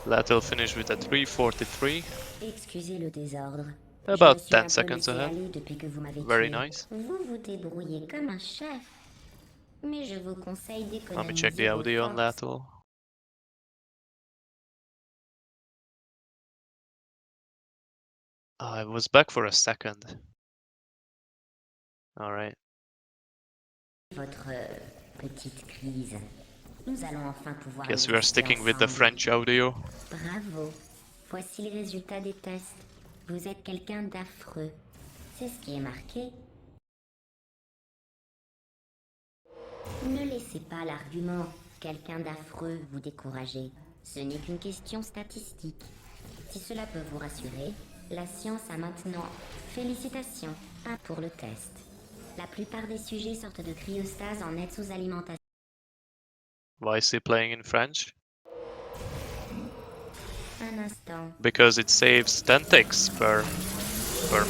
Lathil finished with a 343. Excusez le désordre. About Je me suis 10 un peu seconds laissé ahead. aller depuis que vous m'avez Very tué. nice. Vous vous débrouillez comme un chef. Mais je vous conseille Let d'économiser me check the vos audio on forces. Lathil. I was back for a second. Alright. Votre petite crise. Nous allons enfin pouvoir Guess les we are tester sticking with the ensemble. French audio. Bravo. Voici les résultats des tests. Vous êtes quelqu'un d'affreux. C'est ce qui est marqué. Ne laissez pas l'argument quelqu'un d'affreux vous décourager. Ce n'est qu'une question statistique. Si cela peut vous rassurer, la science a maintenant... Félicitations, un pour le test. La plupart des sujets sortent de cryostase en nette sous-alimentation. Why is he playing in French? Un instant. Because it saves 10 ticks per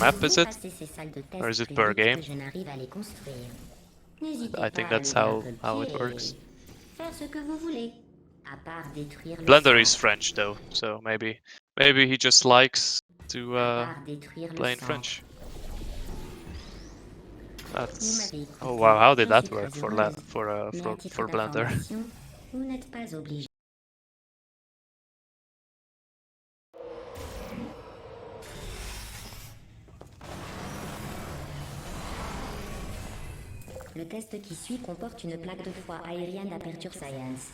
map, is it? Passer ces salles de test Or is it plus per vite game? que je n'arrive à les construire. N'hésitez I think pas à that's lever un how peu le it pied works. et faire ce que vous voulez. À part détruire le Blender is centre. French though, so maybe he just likes to À part détruire le play in centre. French. Vous That's m'avez écouté. oh wow, how did J'en that suis work très for heureuse. Mais à titre for Blender? d'information, vous n'êtes pas obligé. Le test qui suit comporte une plaque de foie aérienne d'Aperture Science.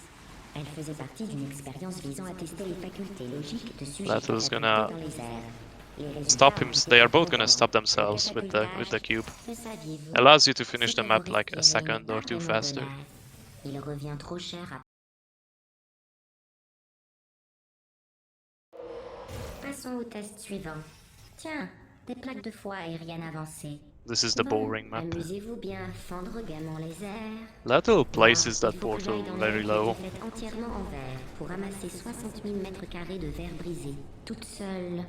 Elle faisait partie d'une expérience visant à tester les facultés logiques de sujets Lathil's catapultés gonna dans les airs. stop him. They are both gonna stop themselves with the cube. Allows you to finish the map like a second or two faster. Il revient trop cher à... Passons au test suivant. Tiens, des plaques de foie aériennes avancées. This is the Bon, boring map. amusez-vous bien à fendre gaiement les airs. Lathil places Moi, that il faut que portal j'aille dans very l'air qui low. était faite entièrement en verre pour ramasser 60 000 mètres carrés de verre brisé, toute seule.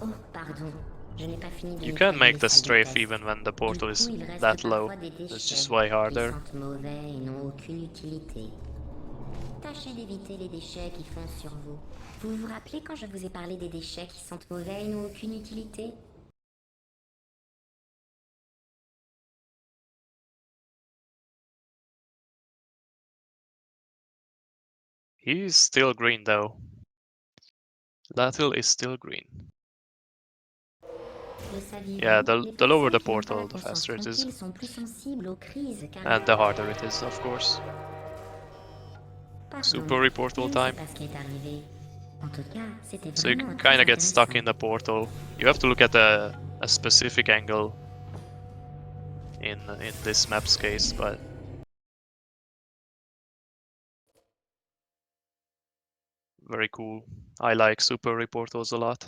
Oh, pardon. Je n'ai pas fini de You can nettoyer make les the salles de strafe test. even when the portal Du is coup, il reste that low. parfois des It's déchets just way harder. qui sentent mauvais et n'ont aucune utilité. Tâchez d'éviter les déchets qui foncent sur vous. Vous vous rappelez quand je vous ai parlé des déchets qui sentent mauvais et n'ont aucune utilité? He's still green though. Lathil is still green. Le saviez-vous? Yeah, Les the lower the personnes qui n'ont pas portal, la the conscience faster it is. tranquille sont plus sensibles aux crises car... And the harder it is, of course. Pardon, Super portal je ne sais time. pas ce qui est arrivé. En tout cas, c'était So you vraiment can très kind of get stuck in intéressant. the portal. You have to look at a specific angle in this map's case, but very cool. I like super portals a lot.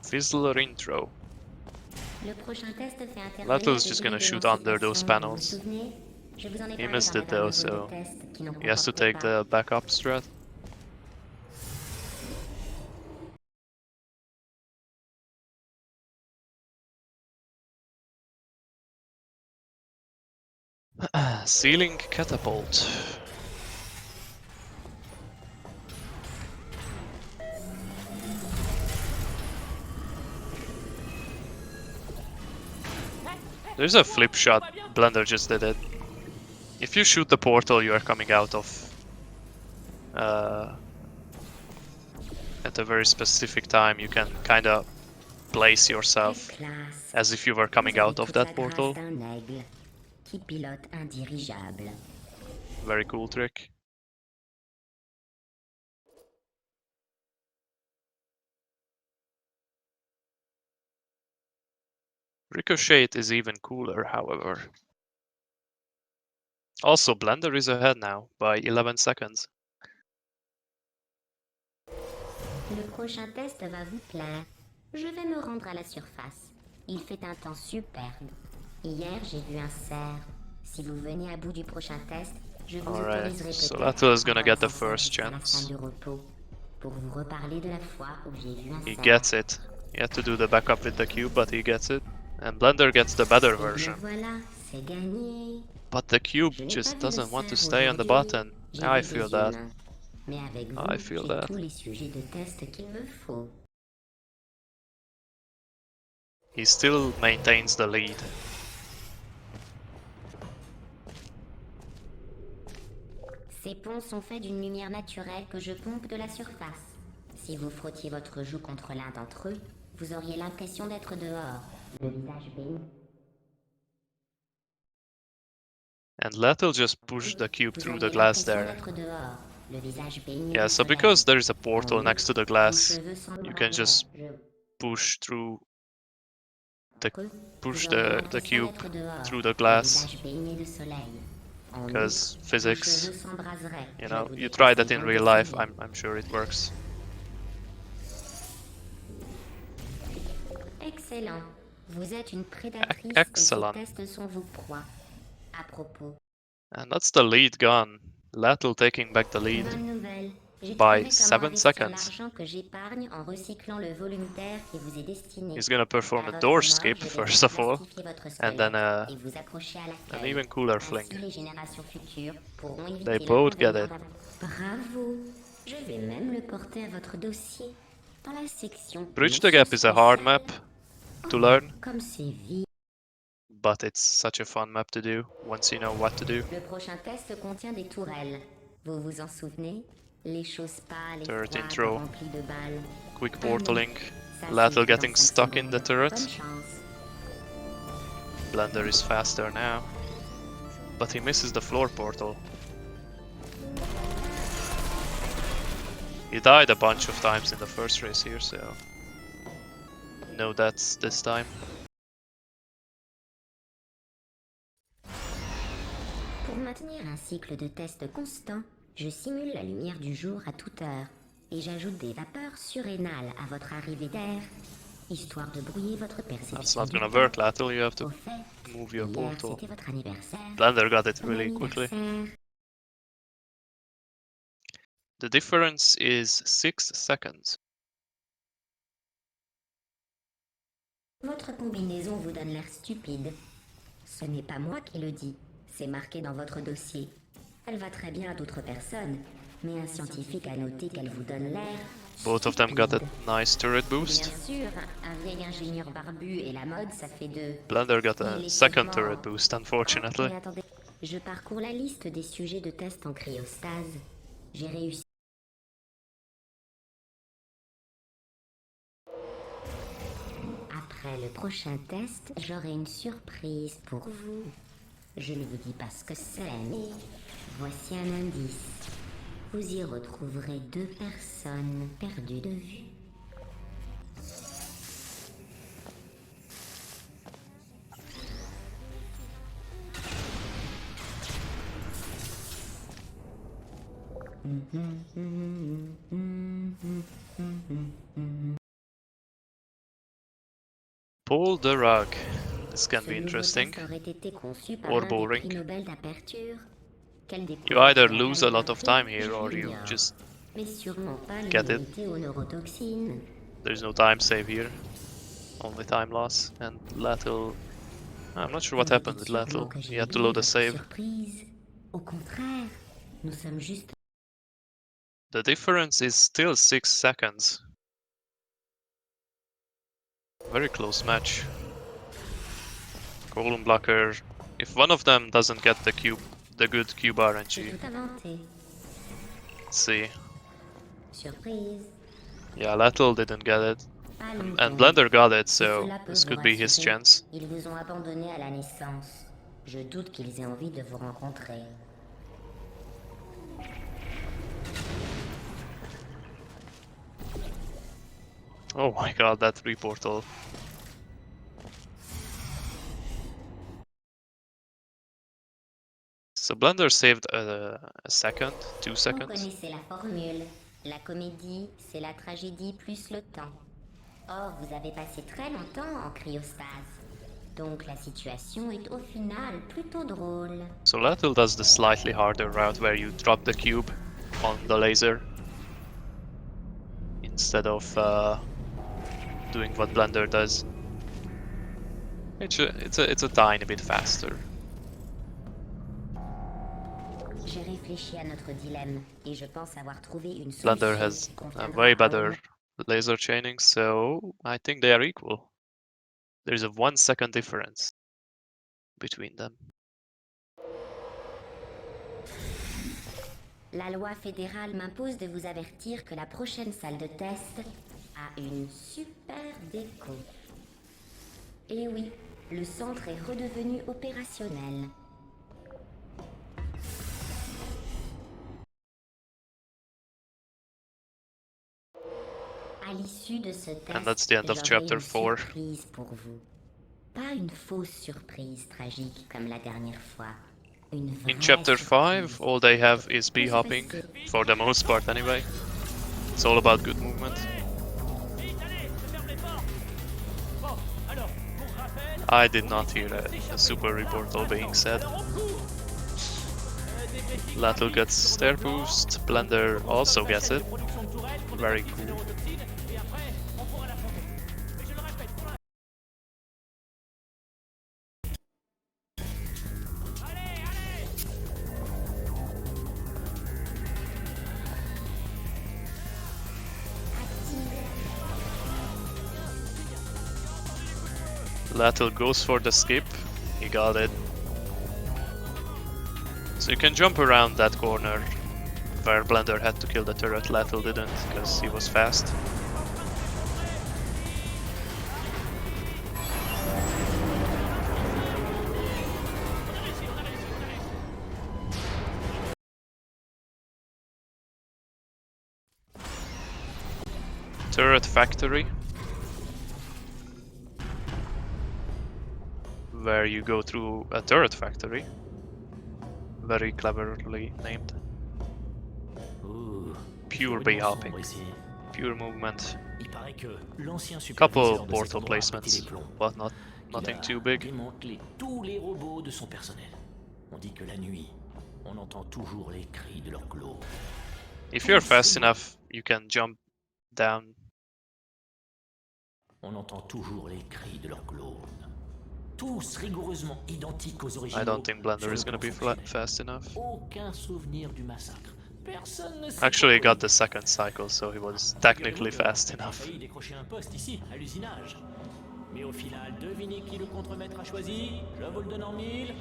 Fizzler intro. Le prochain test fait intervenir Lathil's des just gonna grilles shoot under those d'émancipation, vous vous panels. souvenez? Je vous en ai He parlé missed dans le it though, dernier so volet de test qui n'en he has to comportait take pas. the backup strat. Ceiling catapult. There's a flip shot. Blender just did it. If you shoot the portal you are coming out of at a very specific time, you can kind of place yourself Classe. as if you were coming Vous avez out of toute that la portal. grâce d'un aigle qui pilote un dirigeable. Very cool trick. Ricochet is even cooler, however. Also, Blender is ahead now by 11 seconds. Le prochain test va vous plaire. Je vais me rendre à la surface. Il fait un temps superbe. Hier, j'ai vu un cerf. Si vous venez à bout du prochain test, je vous Alright, autoriserai so peut-être Lathil is gonna à get the passer first à la chance. salle de repos pour vous reparler de la fois où j'ai vu un He cerf. gets it. He had to do the backup with the cube, but he gets it. And Blender gets the better Et bien version. voilà, c'est gagné. But the cube Je n'ai pas just vu le doesn't want to cerf stay on the aujourd'hui. button. J'ai I vu feel des that. humains. Mais avec vous, I feel j'ai that. tous les sujets de test qu'il me faut. He still maintains the lead. Ces ponts sont faits d'une lumière naturelle que je pompe de la surface. Si vous frottiez votre joue contre l'un d'entre eux, vous auriez l'impression d'être dehors, le visage baigné. And Lathil just pushed the cube Vous through auriez the glass l'impression there. d'être dehors, le visage baigné Yeah, de so soleil. because there is a portal En next to the outre, glass, vos cheveux semblent you can just je- push through Vous push auriez the l'impression cube d'être dehors, through the le glass, visage baigné de soleil. En because outre, vos physics, cheveux s'embraseraient. you Je know, vous you try that déconseille in donc real life, d'essayer. I'm sure it works. Excellent. Vous êtes une prédatrice Excellent. et ces tests sont vos proies. À propos, And that's the lead gone. Lathil taking back the lead. bonne nouvelle. J'ai by trouvé 7 comment investir seconds. l'argent que j'épargne en recyclant le volume d'air qui vous est destiné. He's gonna perform À a votre door mort, skip je vais first of all, plastifier votre and then squelette et vous accrocher à an l'accueil. even cooler Ainsi, fling. les générations futures pourront éviter They both get l'inconvénient it. Bravo. Je vais même le porter à votre dossier dans la section. Bridge the mention Gap is a hard spéciale. map to learn, Comme c'est vite. but it's such a fun map to do once you know what to do. Le prochain test contient des tourelles. Vous vous en souvenez? Les choses pâles et Turret froides intro. remplies de balles. Quick portaling, Ça, Lathil c'est getting dans 5 stuck in the secondes. turret. Bonne chance. Blender is faster now, but he misses the floor portal. He died a bunch of times in the first race here, so no deaths this time. Pour maintenir un cycle de test constant, je simule la lumière du jour à toute heure et j'ajoute des vapeurs surrénales à votre arrivée d'air, histoire de brouiller votre perception. That's not du gonna temps. work, Lathil. You have to Au fait, move your hier portal. c'était votre anniversaire. Blender got it Bon really quickly. anniversaire. The difference is 6 seconds. Votre combinaison vous donne l'air stupide. Ce n'est pas moi qui le dis, c'est marqué dans votre dossier. Elle va très bien à d'autres personnes, mais un scientifique a noté qu'elle vous donne l'air Both of them got a stupide. nice turret Bien boost. sûr, un vieil ingénieur barbu et la mode, ça fait deux. Blender got Mais a les second segments- turret boost, unfortunately. Mais attendez, je parcours la liste des sujets de test en cryostase. J'ai réussi. Après le prochain test, j'aurai une surprise pour vous. Je ne vous dis pas ce que c'est, mais voici un indice. Vous y retrouverez deux personnes perdues de vue. Pull the rug. This can Ce be nouveau interesting. test aurait été conçu par Or l'un des boring. prix Nobel d'aperture. Quelle You découverte either la lose a reine lot of d'Afrique, time here or you j'ignore. just Mais sûrement pas get it. l'immunité aux neurotoxines. There's no time save here. Only time loss. And Lathil. I'm not sure what Vous me happened dites with sûrement Lathil. que j'ai He had to oublié load a votre save. surprise. Au contraire, nous sommes juste. The difference is still 6 seconds. Very close match. Column blocker. If one of them doesn't get the cube, the good cube J'ai RNG, tout inventé. let's see. Surprise. Yeah, Lathil didn't get it. Pas And longtemps. Blender got it, Si so cela peut this vous could be his rassurer, chance. Ils vous ont abandonné à la naissance. Je doute qu'ils aient envie de vous rencontrer. Oh my god, that reportal. So Blender saved a second, 2 Vous seconds. connaissez la formule. La comédie, c'est la tragédie plus le temps. Or, vous avez passé très longtemps en cryostase. Donc la situation est au final plutôt drôle. So Lathil does the slightly harder route where you drop the cube on the laser instead of doing what Blender does. It's a tiny bit faster. J'ai réfléchi à notre dilemme et je pense avoir trouvé une solution. Blender has qui a conviendra way à better Owen. laser chaining, so I think they are equal. There's a 1 second difference between them. La loi fédérale m'impose de vous avertir que la prochaine salle de test a une super déco. Et oui, le centre est redevenu opérationnel. À l'issue de ce test, And that's the end of j'aurai chapter une 4. surprise pour vous. Pas une fausse surprise tragique comme la dernière fois. Une vraie In chapter surprise. 5, all they have is bee Vous hopping, restez. for the most part anyway. It's all about good movement. I did not hear a super reportal being said. Lathil gets stair boost, Blender also gets it. Very cool. Lathil goes for the skip, he got it. So you can jump around that corner where Blender had to kill the turret, Lathil didn't, because he was fast. Turret Factory, where you go through a turret factory. Very cleverly named. Ouh, Pure bay hopping, pure movement. Il paraît que l'ancien Couple superviseur de cet portal endroit a pété les placements, plombs. but Il nothing a too big. démantelé tous les robots de son personnel. On dit que la nuit, on entend toujours les cris de leurs clos. If you're fast enough, you can jump down. On entend toujours les cris de leurs clones. Tous rigoureusement identiques aux originaux. I don't think Blender sur is le gonna plan be fonctionnel. fast enough. Aucun souvenir du massacre. Personne ne sait Actually, he pourquoi got the second cycle, so he was technically fast J'ai enough. failli décrocher un poste ici, à l'usinage. Mais au final, devinez qui le contremaître a choisi? Je vous le donne en mille.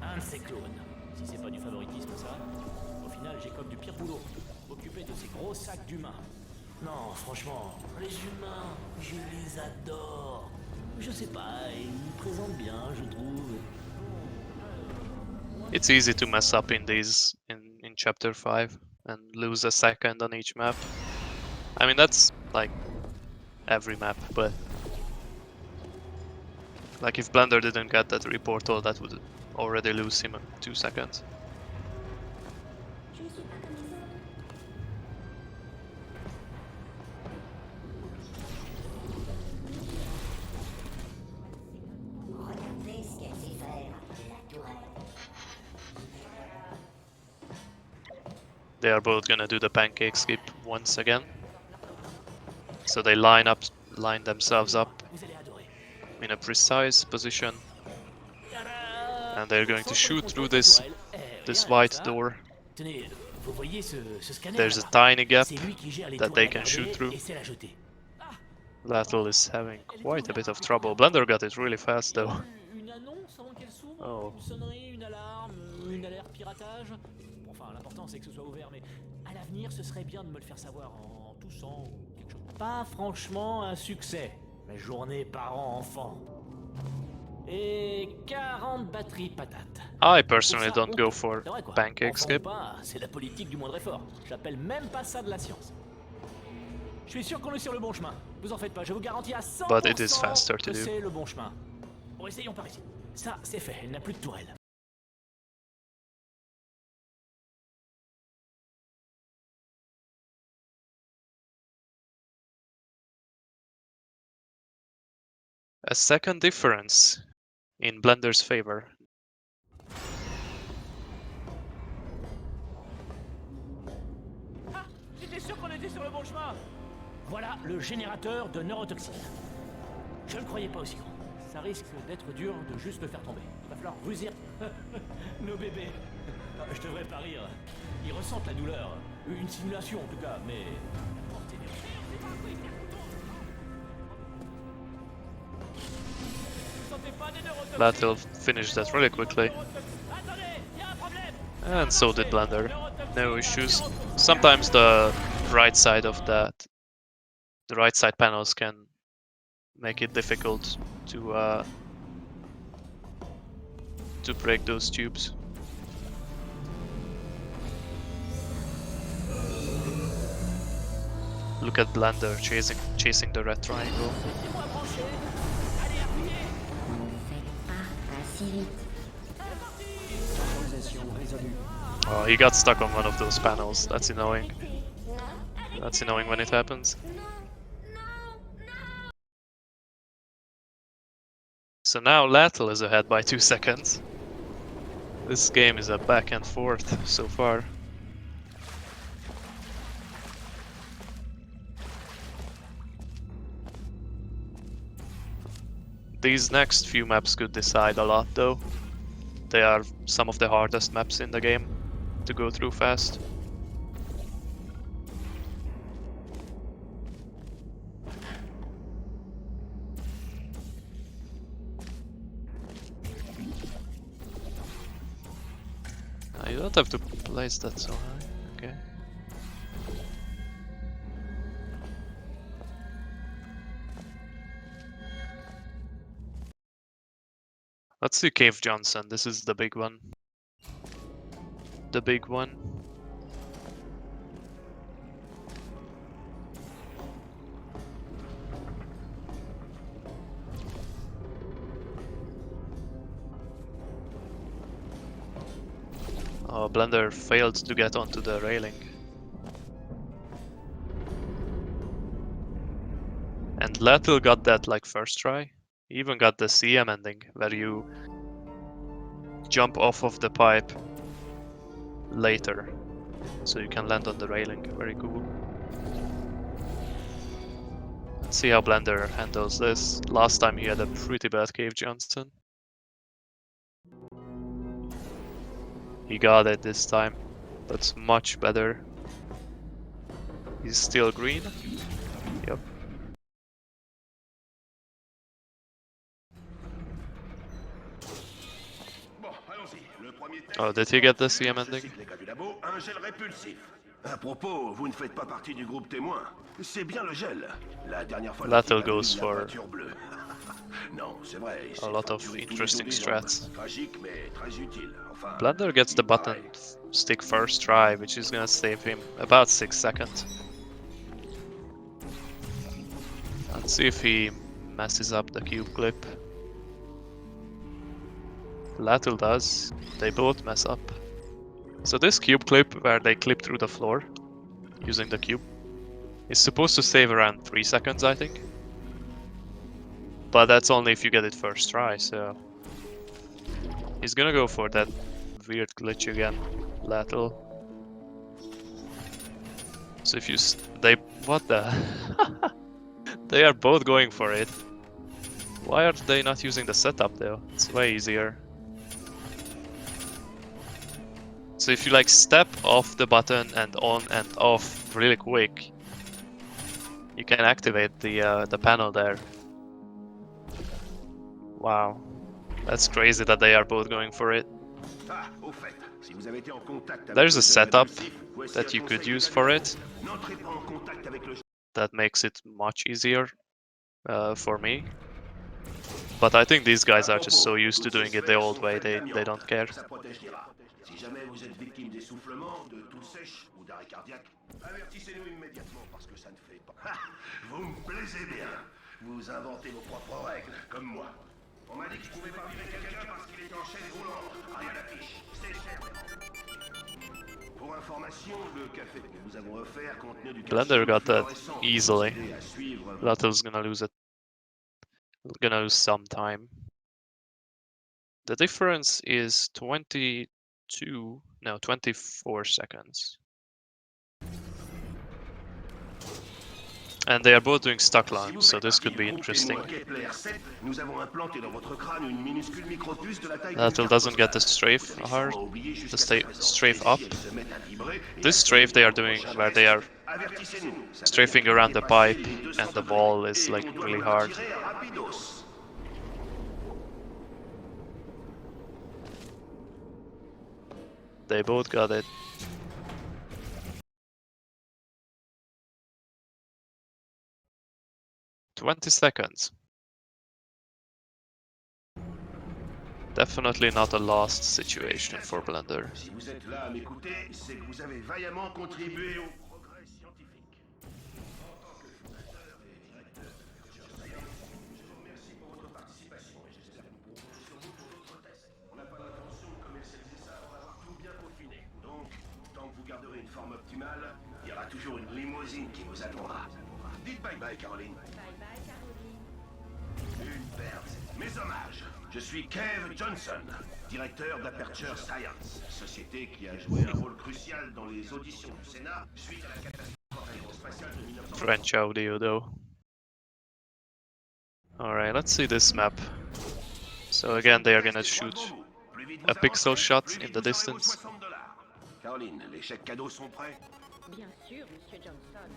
Un de ses clones. Si c'est pas du favoritisme, ça. Au final, j'ai comme du pire boulot. Occupé de ces gros sacs d'humains. Non, franchement, les humains, je les adore. Je sais pas, ils me présentent bien, je trouve. It's easy to mess up in these in chapter 5 and lose a second on each map. I mean, that's like every map, but like if Blender didn't get that reportal, that would already lose him 2 seconds. Regardez ce qu'elle sait faire, la tourelle. They are both gonna do the pancake skip once again. So they line themselves up Vous allez adorer. in a precise position, Tada! and they're going to Centre shoot de through contrôle this naturel. Eh, this rien, white ça. door. Tenez, vous voyez ce scanner There's a là-bas? tiny gap C'est lui qui gère les that tours they à can shoot garder through. et c'est la jeter. Lathil is having quite a bit of trouble. Blender got it really fast though. Une annonce avant qu'elle s'ouvre, Oh. une sonnerie, une alarme, une alerte piratage. Bon, enfin, l'important c'est que ce soit ouvert, mais à l'avenir, ce serait bien de me le faire savoir en toussant ou quelque chose. Pas franchement un succès. Mes journées parents-enfants. Et 40 batteries patates. I Pour personally ça, don't on go peut. for C'est vrai, quoi. pancake Enfant ou skip. pas, c'est la politique du moindre effort. J'appelle même pas ça de la science. Je suis sûr qu'on est sur le bon chemin. Vous en faites pas, je vous garantis à 100% But it is faster to que do. c'est le bon chemin. Bon, essayons par ici. Ça, c'est fait, elle n'a plus de tourelle. A second difference in Blender's favor. Ah, j'étais sûr qu'on était sur le bon chemin. Voilà le générateur de neurotoxines. Je ne croyais pas aussi grand. Ça risque d'être dur de juste le faire tomber. Il va falloir ruser. Nos bébés. Je devrais pas rire. Ils ressentent la douleur. Une simulation en tout cas, mais... la porte est verrouillée. Vous sentez pas des neurotoxines? Lathil finished that really quickly. Attendez, y a un problème. And so did Blender. No issues. Sometimes the right side of the right side panels can make it difficult to break those tubes. Look at Blender chasing the red triangle. Laissez-moi brancher. Allez, appuyez. Ne faites pas assez vite. Synchronisation résolue. Oh, he got stuck on one of those panels. That's annoying. Non, arrêtez. That's annoying when it happens. Non, non, non. So now Lathil is ahead by 2 seconds. This game is a back and forth so far. These next few maps could decide a lot though. They are some of the hardest maps in the game to go through fast. You don't have to place that so high, okay. Let's do Cave Johnson, this is the big one. The big one. No, Blender failed to get onto the railing. And Lathil got that like first try. He even got the CM ending where you jump off of the pipe later so you can land on the railing. Very cool. Let's see how Blender handles this. Last time he had a pretty bad Cave Johnson. He got it this time. That's much better. He's still green. Yep. Oh, did he get the CM ending? Un gel répulsif. À propos, vous ne faites pas partie du groupe témoin. C'est bien le gel. La dernière fois Lathil Lathil a goes eu la for peinture bleue. Non, c'est vrai. a lot of interesting strats. Tragique mais très utile. Enfin, Blender gets the button stick first try, which is gonna save him about 6 seconds. Let's see if he messes up the cube clip. Lathil does. They both mess up. So this cube clip, where they clip through the floor using the cube, is supposed to save around 3 seconds, I think. But that's only if you get it first try, so... He's gonna go for that weird glitch again, Lathil. So if you... What the... They are both going for it. Why are they not using the setup though? It's way easier. So if you like step off the button and on and off really quick, you can activate the panel there. Wow, that's crazy that they are both going for it. There's a setup that you could use for it that makes it much easier for me. But I think these guys are just so used to doing it the old way, they don't care. Si jamais vous êtes victime d'essoufflement, de toux sèche ou d'arrêt cardiaque, avertissez-nous immédiatement parce que ça ne fait pas. Vous me plaisez bien. Vous inventez vos propres règles, comme moi. On m'a dit que je pouvais pas virer quelqu'un parce qu'il était en chaise roulante. Rien d'affiche. C'est cher. Pour information, le café que nous vous avons offert contenait du Blender got that easily. Lathil's gonna lose it. Gonna lose some time. The difference is 24 seconds. And they are both doing stuck launch, so this could be interesting. Lathil doesn't get the strafe hard, the strafe up. This strafe they are doing where they are strafing around the pipe and the ball is like really hard. They both got it. $20 seconds. Definitely not a lost situation for Blender. Si vous êtes là à m'écouter, c'est que vous avez vaillamment contribué au progrès scientifique. En tant que fondateur et directeur de Future Science, je vous remercie pour votre participation et j'espère que nous pourrons sur vous pour d'autres tests. On n'a pas l'intention de commercialiser ça avant d'avoir tout bien peaufiné. Donc, tant que vous garderez une forme optimale, il y aura toujours une limousine qui vous attendra. Dites bye bye, Caroline. Bye bye, Caroline. Une perle. Mes hommages. Je suis Kev Johnson, directeur d'Aperture Science, société qui a joué un rôle crucial dans les auditions du Sénat suite à la catastrophe aérospatiale de 1900. French audio though. Alright, let's see this map. So again they are gonna shoot a pixel shot in the distance. Caroline, les chèques cadeaux sont prêts? Bien sûr, Monsieur Johnson.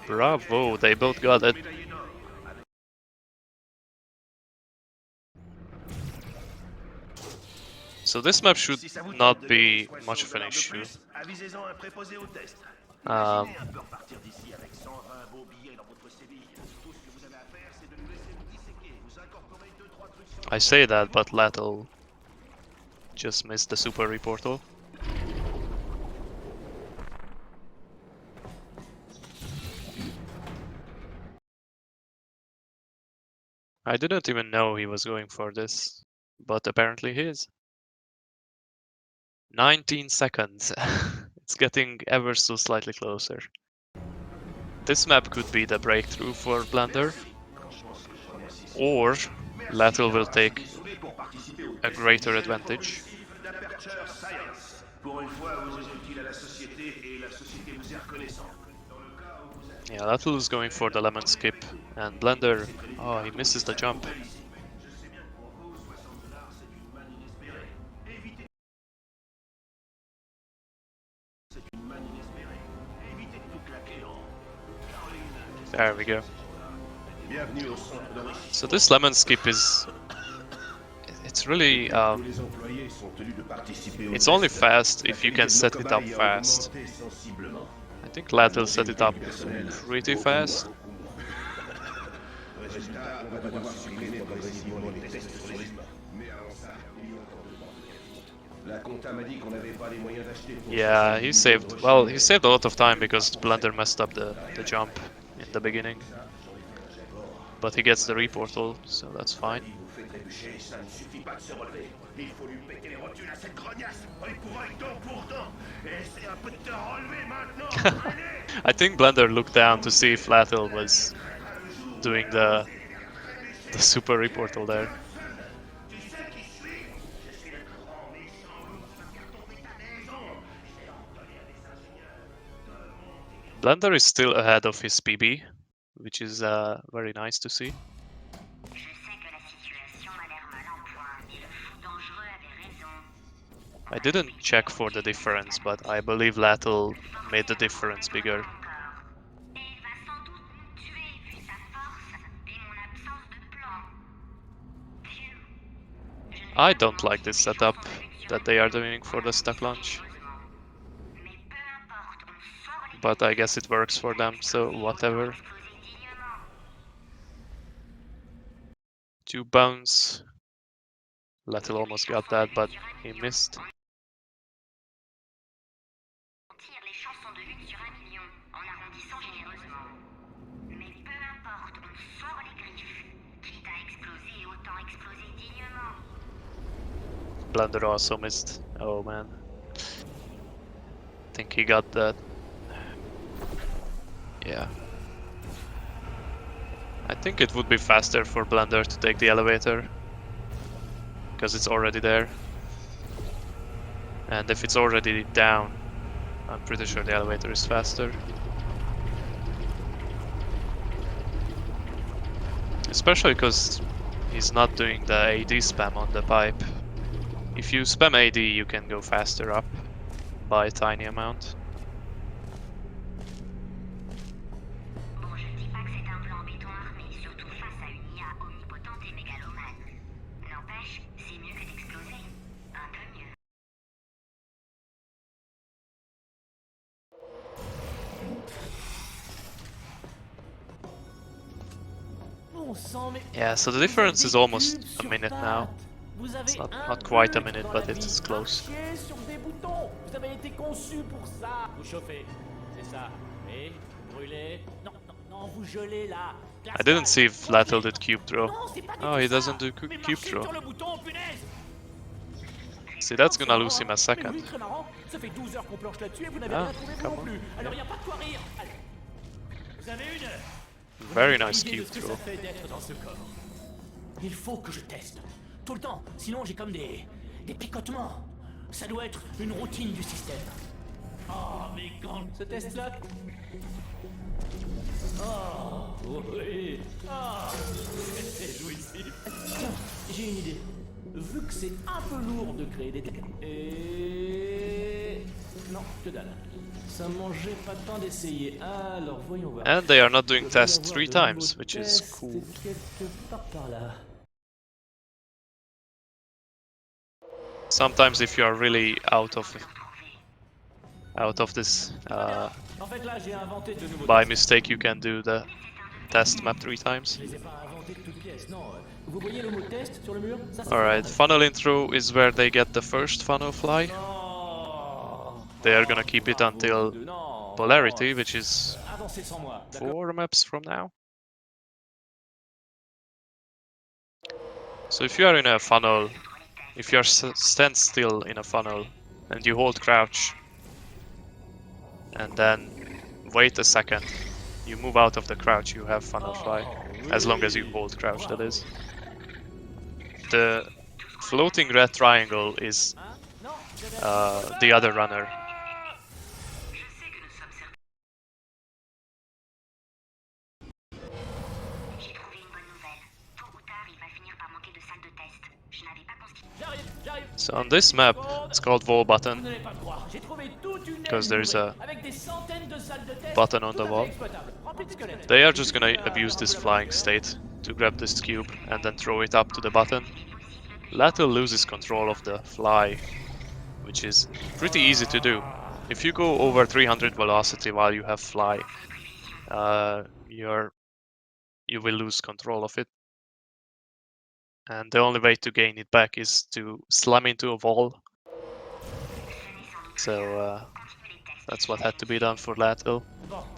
Bravo, they both got it. So this map should not be much of an issue. I say that, but Lathil just missed the super reportal. I didn't even know he was going for this. but apparently he is. 19 seconds. It's getting ever so slightly closer. This map could be the breakthrough for Blender, or Lathil will take a greater advantage. Yeah, Lathil is going for the lemon skip, and Blender, oh, he misses the jump. There we go. So this lemon skip is... It's really... it's only fast if you can set it up fast. I think Lathil set it up pretty fast. Yeah, he saved... well, he saved a lot of time because Blender messed up the jump in the beginning. But he gets the reportal, so that's fine. I think Blender looked down to see if Lathil was doing the super reportal there. Blender is still ahead of his PB, which is very nice to see. I didn't check for the difference, but I believe Lathil made the difference bigger. I don't like this setup that they are doing for the stack launch. But I guess it works for them, so whatever. 2 bounce. Lathil almost got that, but he missed. Blender also missed. Oh man. I think he got that. Yeah. I think it would be faster for Blender to take the elevator, because it's already there. And if it's already down, I'm pretty sure the elevator is faster. Especially because he's not doing the AD spam on the pipe. If you spam AD, you can go faster up by a tiny amount. Yeah, so the difference is almost a minute now. It's not quite a minute, but it's close. Vous avez été conçu pour ça. Vous chauffez, c'est ça. Et brûlez. Non, non, non, vous gelez là. I didn't see if Lathil did cube throw. Oh, he doesn't do cube throw. See, that's gonna lose him a second. Ça fait 12 heures qu'on planche là-dessus et vous n'avez Ah, rien trouvé come non on. plus. Alors y a pas de quoi rire. Allez. Vous avez une heure. Very nice Idée de cube ce que throw. ça fait d'être dans ce corps. Il faut que je teste. Tout le temps. Sinon j'ai comme des picotements. Ça doit être une routine du système. Oh, mais quand ce test-là... Oh, oui. Ah, c'est jouissif. Tiens, j'ai une idée. Vu que c'est un peu lourd de créer des... Et... Non, que dalle. Ça mangeait pas de temps d'essayer. Alors, voyons voir. And they are not doing test 3 times, which is cool. Quelque part par là. Sometimes if you are really out of this En fait, là, j'ai inventé de nouveaux by tests. mistake, you can do the test map 3 times. Je les ai pas inventés de toutes pièces, non. Vous voyez le mot test sur le mur? Ça, c'est Alright, funnel intro is where they get the first funnel fly. Non. They are gonna keep it until Non. polarity, which is Avancez sans moi, d'accord? 4 maps from now. So if you are in a funnel if you're stand still in a funnel and you hold crouch and then wait a second, you move out of the crouch, you have funnel fly. As long as you hold crouch, that is. The floating red triangle is the other runner. J'ai trouvé une bonne nouvelle. Tôt ou tard, il va finir par manquer de salles de test. Je n'avais pas considéré. J'arrive. So on this map, it's called wall Vous button n'allez pas me croire. J'ai trouvé toute une because aile there's a avec des centaines de salles de test button on tout the à fait wall. exploitables, remplies de squelettes. They are just gonna abuse this flying state to grab this cube and then throw it up to the button. Lathil loses control of the fly, which is pretty easy to do. If you go over 300 velocity while you have fly, you will lose control of it. And the only way to gain it back is to slam into a wall. So that's what had to be done for Lathil.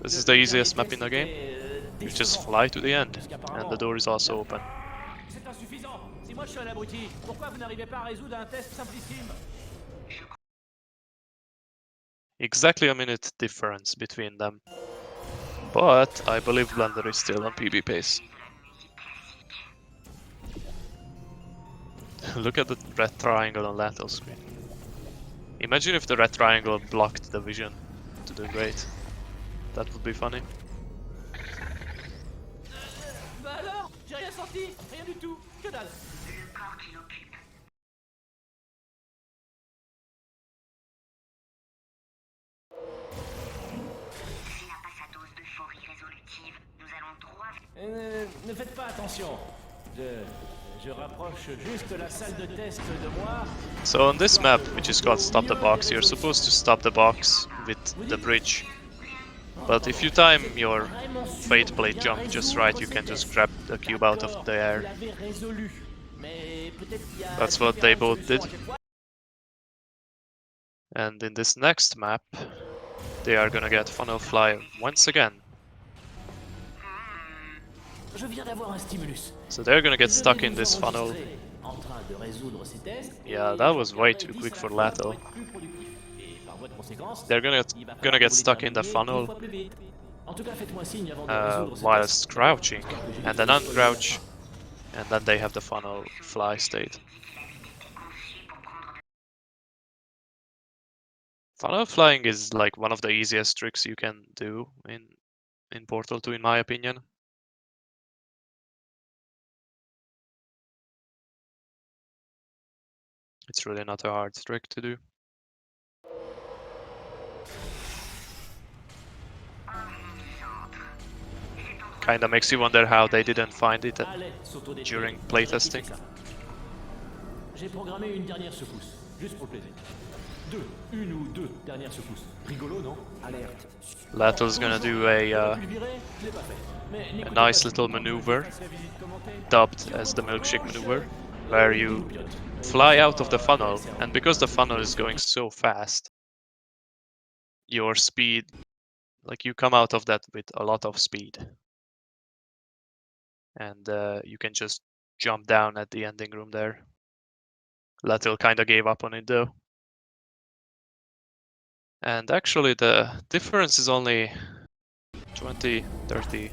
This is the easiest map in the game. You just fly to the end, and the door is also open. C'est insuffisant. Si moi je suis un abruti, pourquoi vous n'arrivez pas à résoudre un test simplissime? Exactly a minute difference between them. But I believe Blender is still on PB pace. Look at the red triangle on Lathil's screen. Imagine if the red triangle blocked the vision to the great. That would be funny. Bah alors, j'ai rien senti, rien du tout, que dalle. Le corps qui l'occupe. S'il n'a pas sa dose d'euphorie résolutive, nous allons droit. Ne faites pas attention. Je rapproche juste la salle de test de moi. So on this map, which is called Stop the Box, you're supposed to stop the box with the bridge. But if you time your fate blade jump just right, you can just grab the cube out of the air. That's what they both did. And in this next map, they are gonna get funnel fly once again. Je viens d'avoir un stimulus. So they're gonna get stuck in this funnel. En train de résoudre ces tests. Yeah, that was way too quick for Lathil. They're gonna get stuck in the funnel whilst crouching, and then uncrouch, and then they have the funnel fly state. Funnel flying is like one of the easiest tricks you can do in Portal 2, in my opinion. It's really not a hard trick to do. Kinda makes you wonder how they didn't find it during playtesting. J'ai programmé une dernière secousse, juste pour le plaisir. Une ou deux dernières secousses. Rigolo, non? Alerte. Lathil's gonna do a nice little maneuver, dubbed as the milkshake maneuver, where you fly out of the funnel, and because the funnel is going so fast, your speed, like you come out of that with a lot of speed. And you can just jump down at the ending room there. Lathil kinda gave up on it though. And actually the difference is only 20, 30,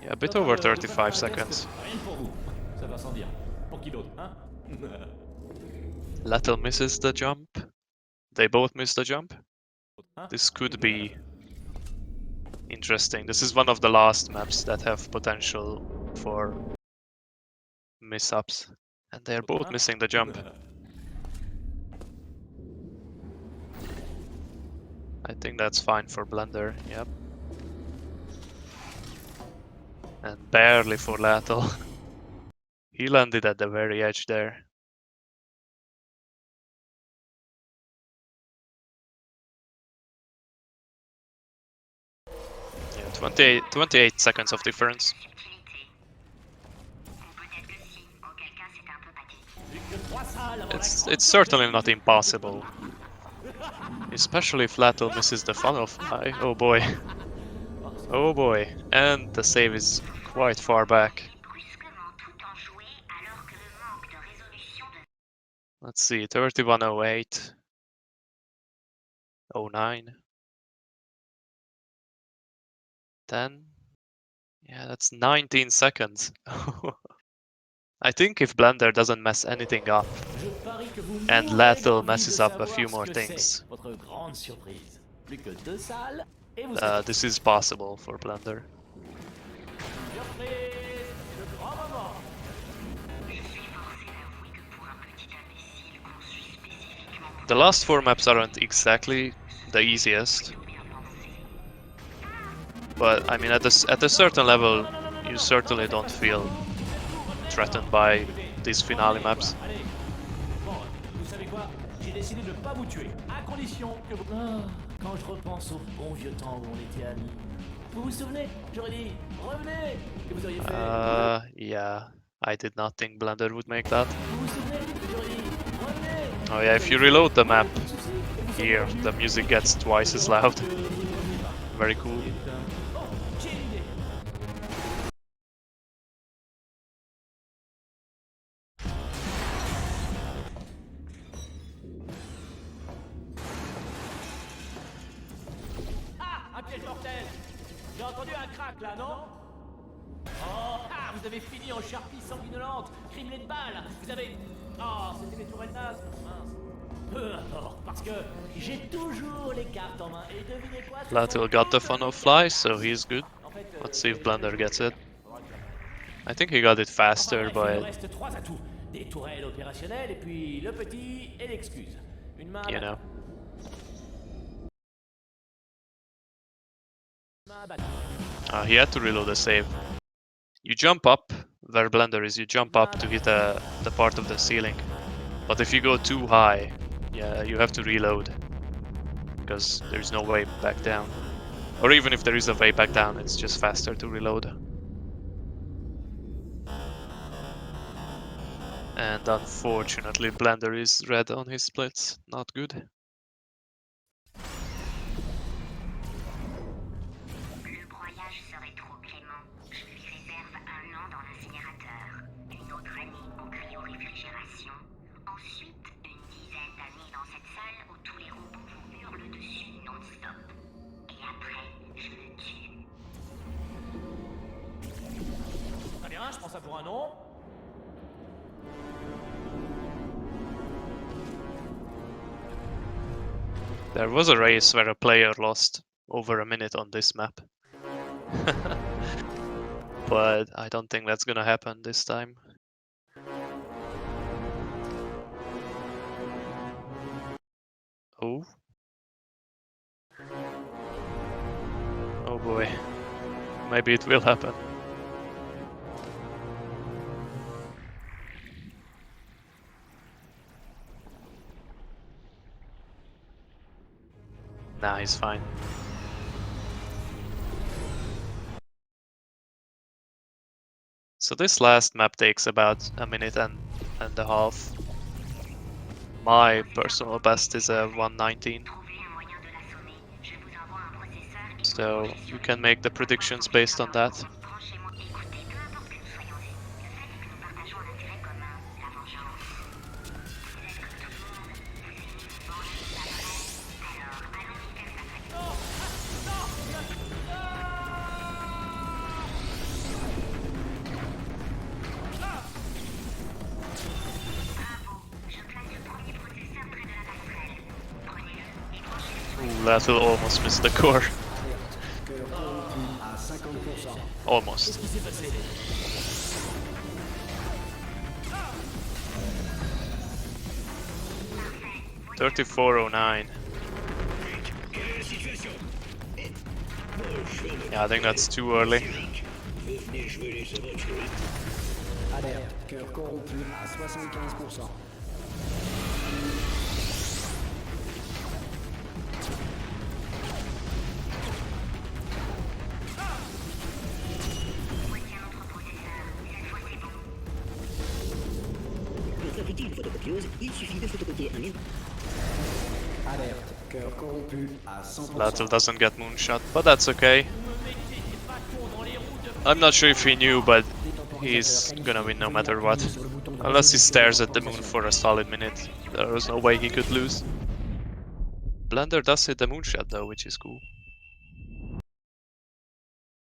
yeah, a bit over 35 seconds. Lathil misses the jump. They both miss the jump. This could be interesting. This is one of the last maps that have potential for mishap, and they're both missing the jump. I think that's fine for Blender, yep. And barely for Lathil. He landed at the very edge there. Yeah, 28 seconds of difference. It's certainly not impossible. Especially if Lathil misses the funnel fly. Oh boy. Oh boy. And the save is quite far back. Let's see, 3108, 09, 10. Yeah, that's 19 seconds. I think if Blender doesn't mess anything up, Je parie que vous and mourrez Lathil d'envie messes de up a savoir few ce more que things, c'est, votre grande surprise. Plus que 2 salles et vous serez this is possible for Blender. surprise, le grand moment. The last 4 maps aren't exactly the easiest, but I mean at a certain level you certainly don't feel threatened by these finale maps. Allez. Bon, vous savez quoi? J'ai décidé de ne pas vous tuer, à condition que vous... Ah, quand je repense au bon vieux temps où on était amis. Vous vous souvenez? J'aurais dit, revenez! Et vous auriez fait... Yeah, I did not think Blender would make that. Vous vous souvenez? J'aurais dit, revenez! Oh yeah, if you reload the map here, the music gets twice as loud. Very cool. J'ai une idée. Ah, un piège mortel! J'ai entendu un crack là, non? Oh, ah, vous avez fini en charpie sanguinolente, crimelée de balles, vous avez... Oh, c'était les tourelles nazes, mince. Peu importe, parce que j'ai toujours les cartes en main, et devinez quoi? Lathil got the funnel fly, so he's good. Let's see if Blender gets it. I think he got it faster, Il me but reste 3 atouts, des tourelles opérationnelles, et puis le petit et l'excuse. Une main à you know. He had to reload the save. You jump up where Blender is, you jump up to hit the part of the ceiling. But if you go too high, yeah, you have to reload. Because there's no way back down. Or even if there is a way back down, it's just faster to reload. And unfortunately, Blender is red on his splits. Not good. Le broyage serait trop clément. Je lui réserve 1 an dans l'incinérateur, une autre année en cryoréfrigération, ensuite une dizaine d'années dans cette salle où tous les robots vous hurlent dessus non-stop. Et après, je le tue. Très bien, je prends ça pour un nom. There was a race where a player lost over a minute on this map. But I don't think that's gonna happen this time. Oh. Oh boy. Maybe it will happen. Nah, he's fine. So this last map takes about a minute and a half. My personal best is a 119. So you can make the predictions based on that. Lathil almost missed the core. Almost. 3409. Yeah, I think that's too early. Alerte, cœur corrompu à 75%. Il suffit de photocopier un livre. Alerte, cœur corrompu à 100%. Lathil doesn't get moonshot, but that's okay. I'm not sure if he knew, but he's gonna win no matter what. Sur le bouton droit. Unless he stares at the moon for a solid minute, there was no way he could lose. Blender does hit the moonshot though, which is cool.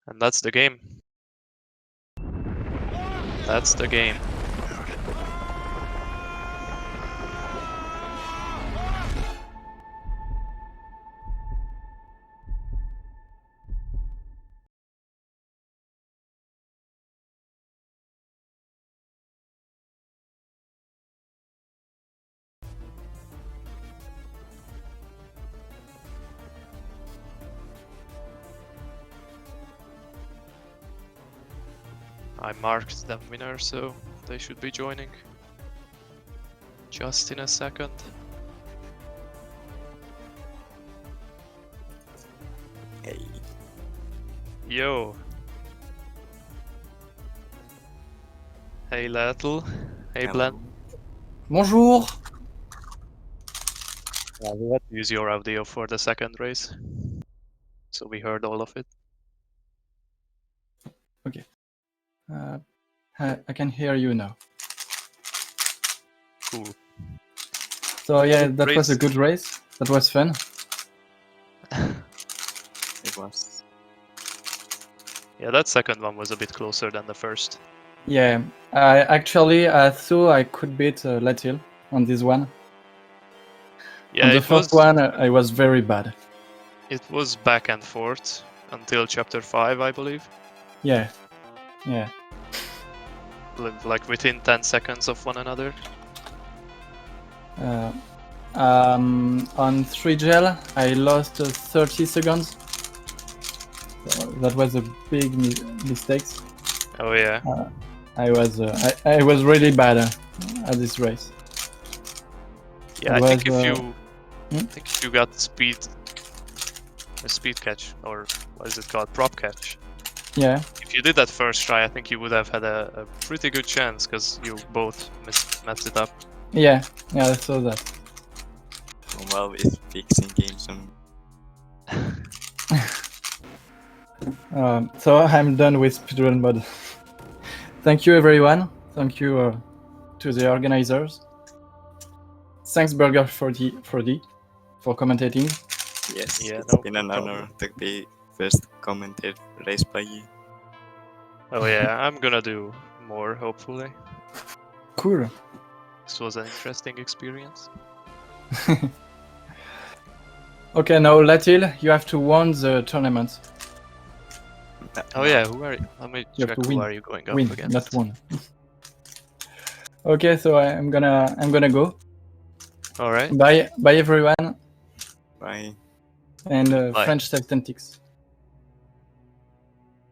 And that's the game. That's the game. I marked them winner, so they should be joining just in a second. Hey. Yo. Hey Lathil. Hey Blen. Bonjour. We had to use your audio for the second race, so we heard all of it. Okay. I can hear you now. Cool. So yeah, that was a good race. That was fun. It was. Yeah, that second one was a bit closer than the first. Yeah, I thought I could beat Lathil on this one. Yeah, on the it first was, one, I was very bad. It was back and forth until chapter 5, I believe. Yeah, yeah. Like within 10 seconds of one another. On 3 gel, I lost 30 seconds. So that was a big mistake. Oh yeah. I was really bad at this race. Yeah, I think if you got a speed catch, or what is it called, prop catch. Yeah. If you did that first try, I think you would have had a pretty good chance, because you both messed it up. Yeah, I saw that. I'm always fixing games on. So I'm done with speedrun mode. Thank you everyone. Thank you to the organizers. Thanks Burger for commentating. Yes, yeah, it's been an honor to be first commented race by you. Oh yeah, I'm gonna do more, hopefully. Cool. This was an interesting experience. Okay, now Lathil, you have to win the tournament. Oh yeah, who are you? Let me You check have to who are you going up win, against. not won. Okay, so I'm gonna go. All right. Bye everyone. Bye. And Bye. French Tactics.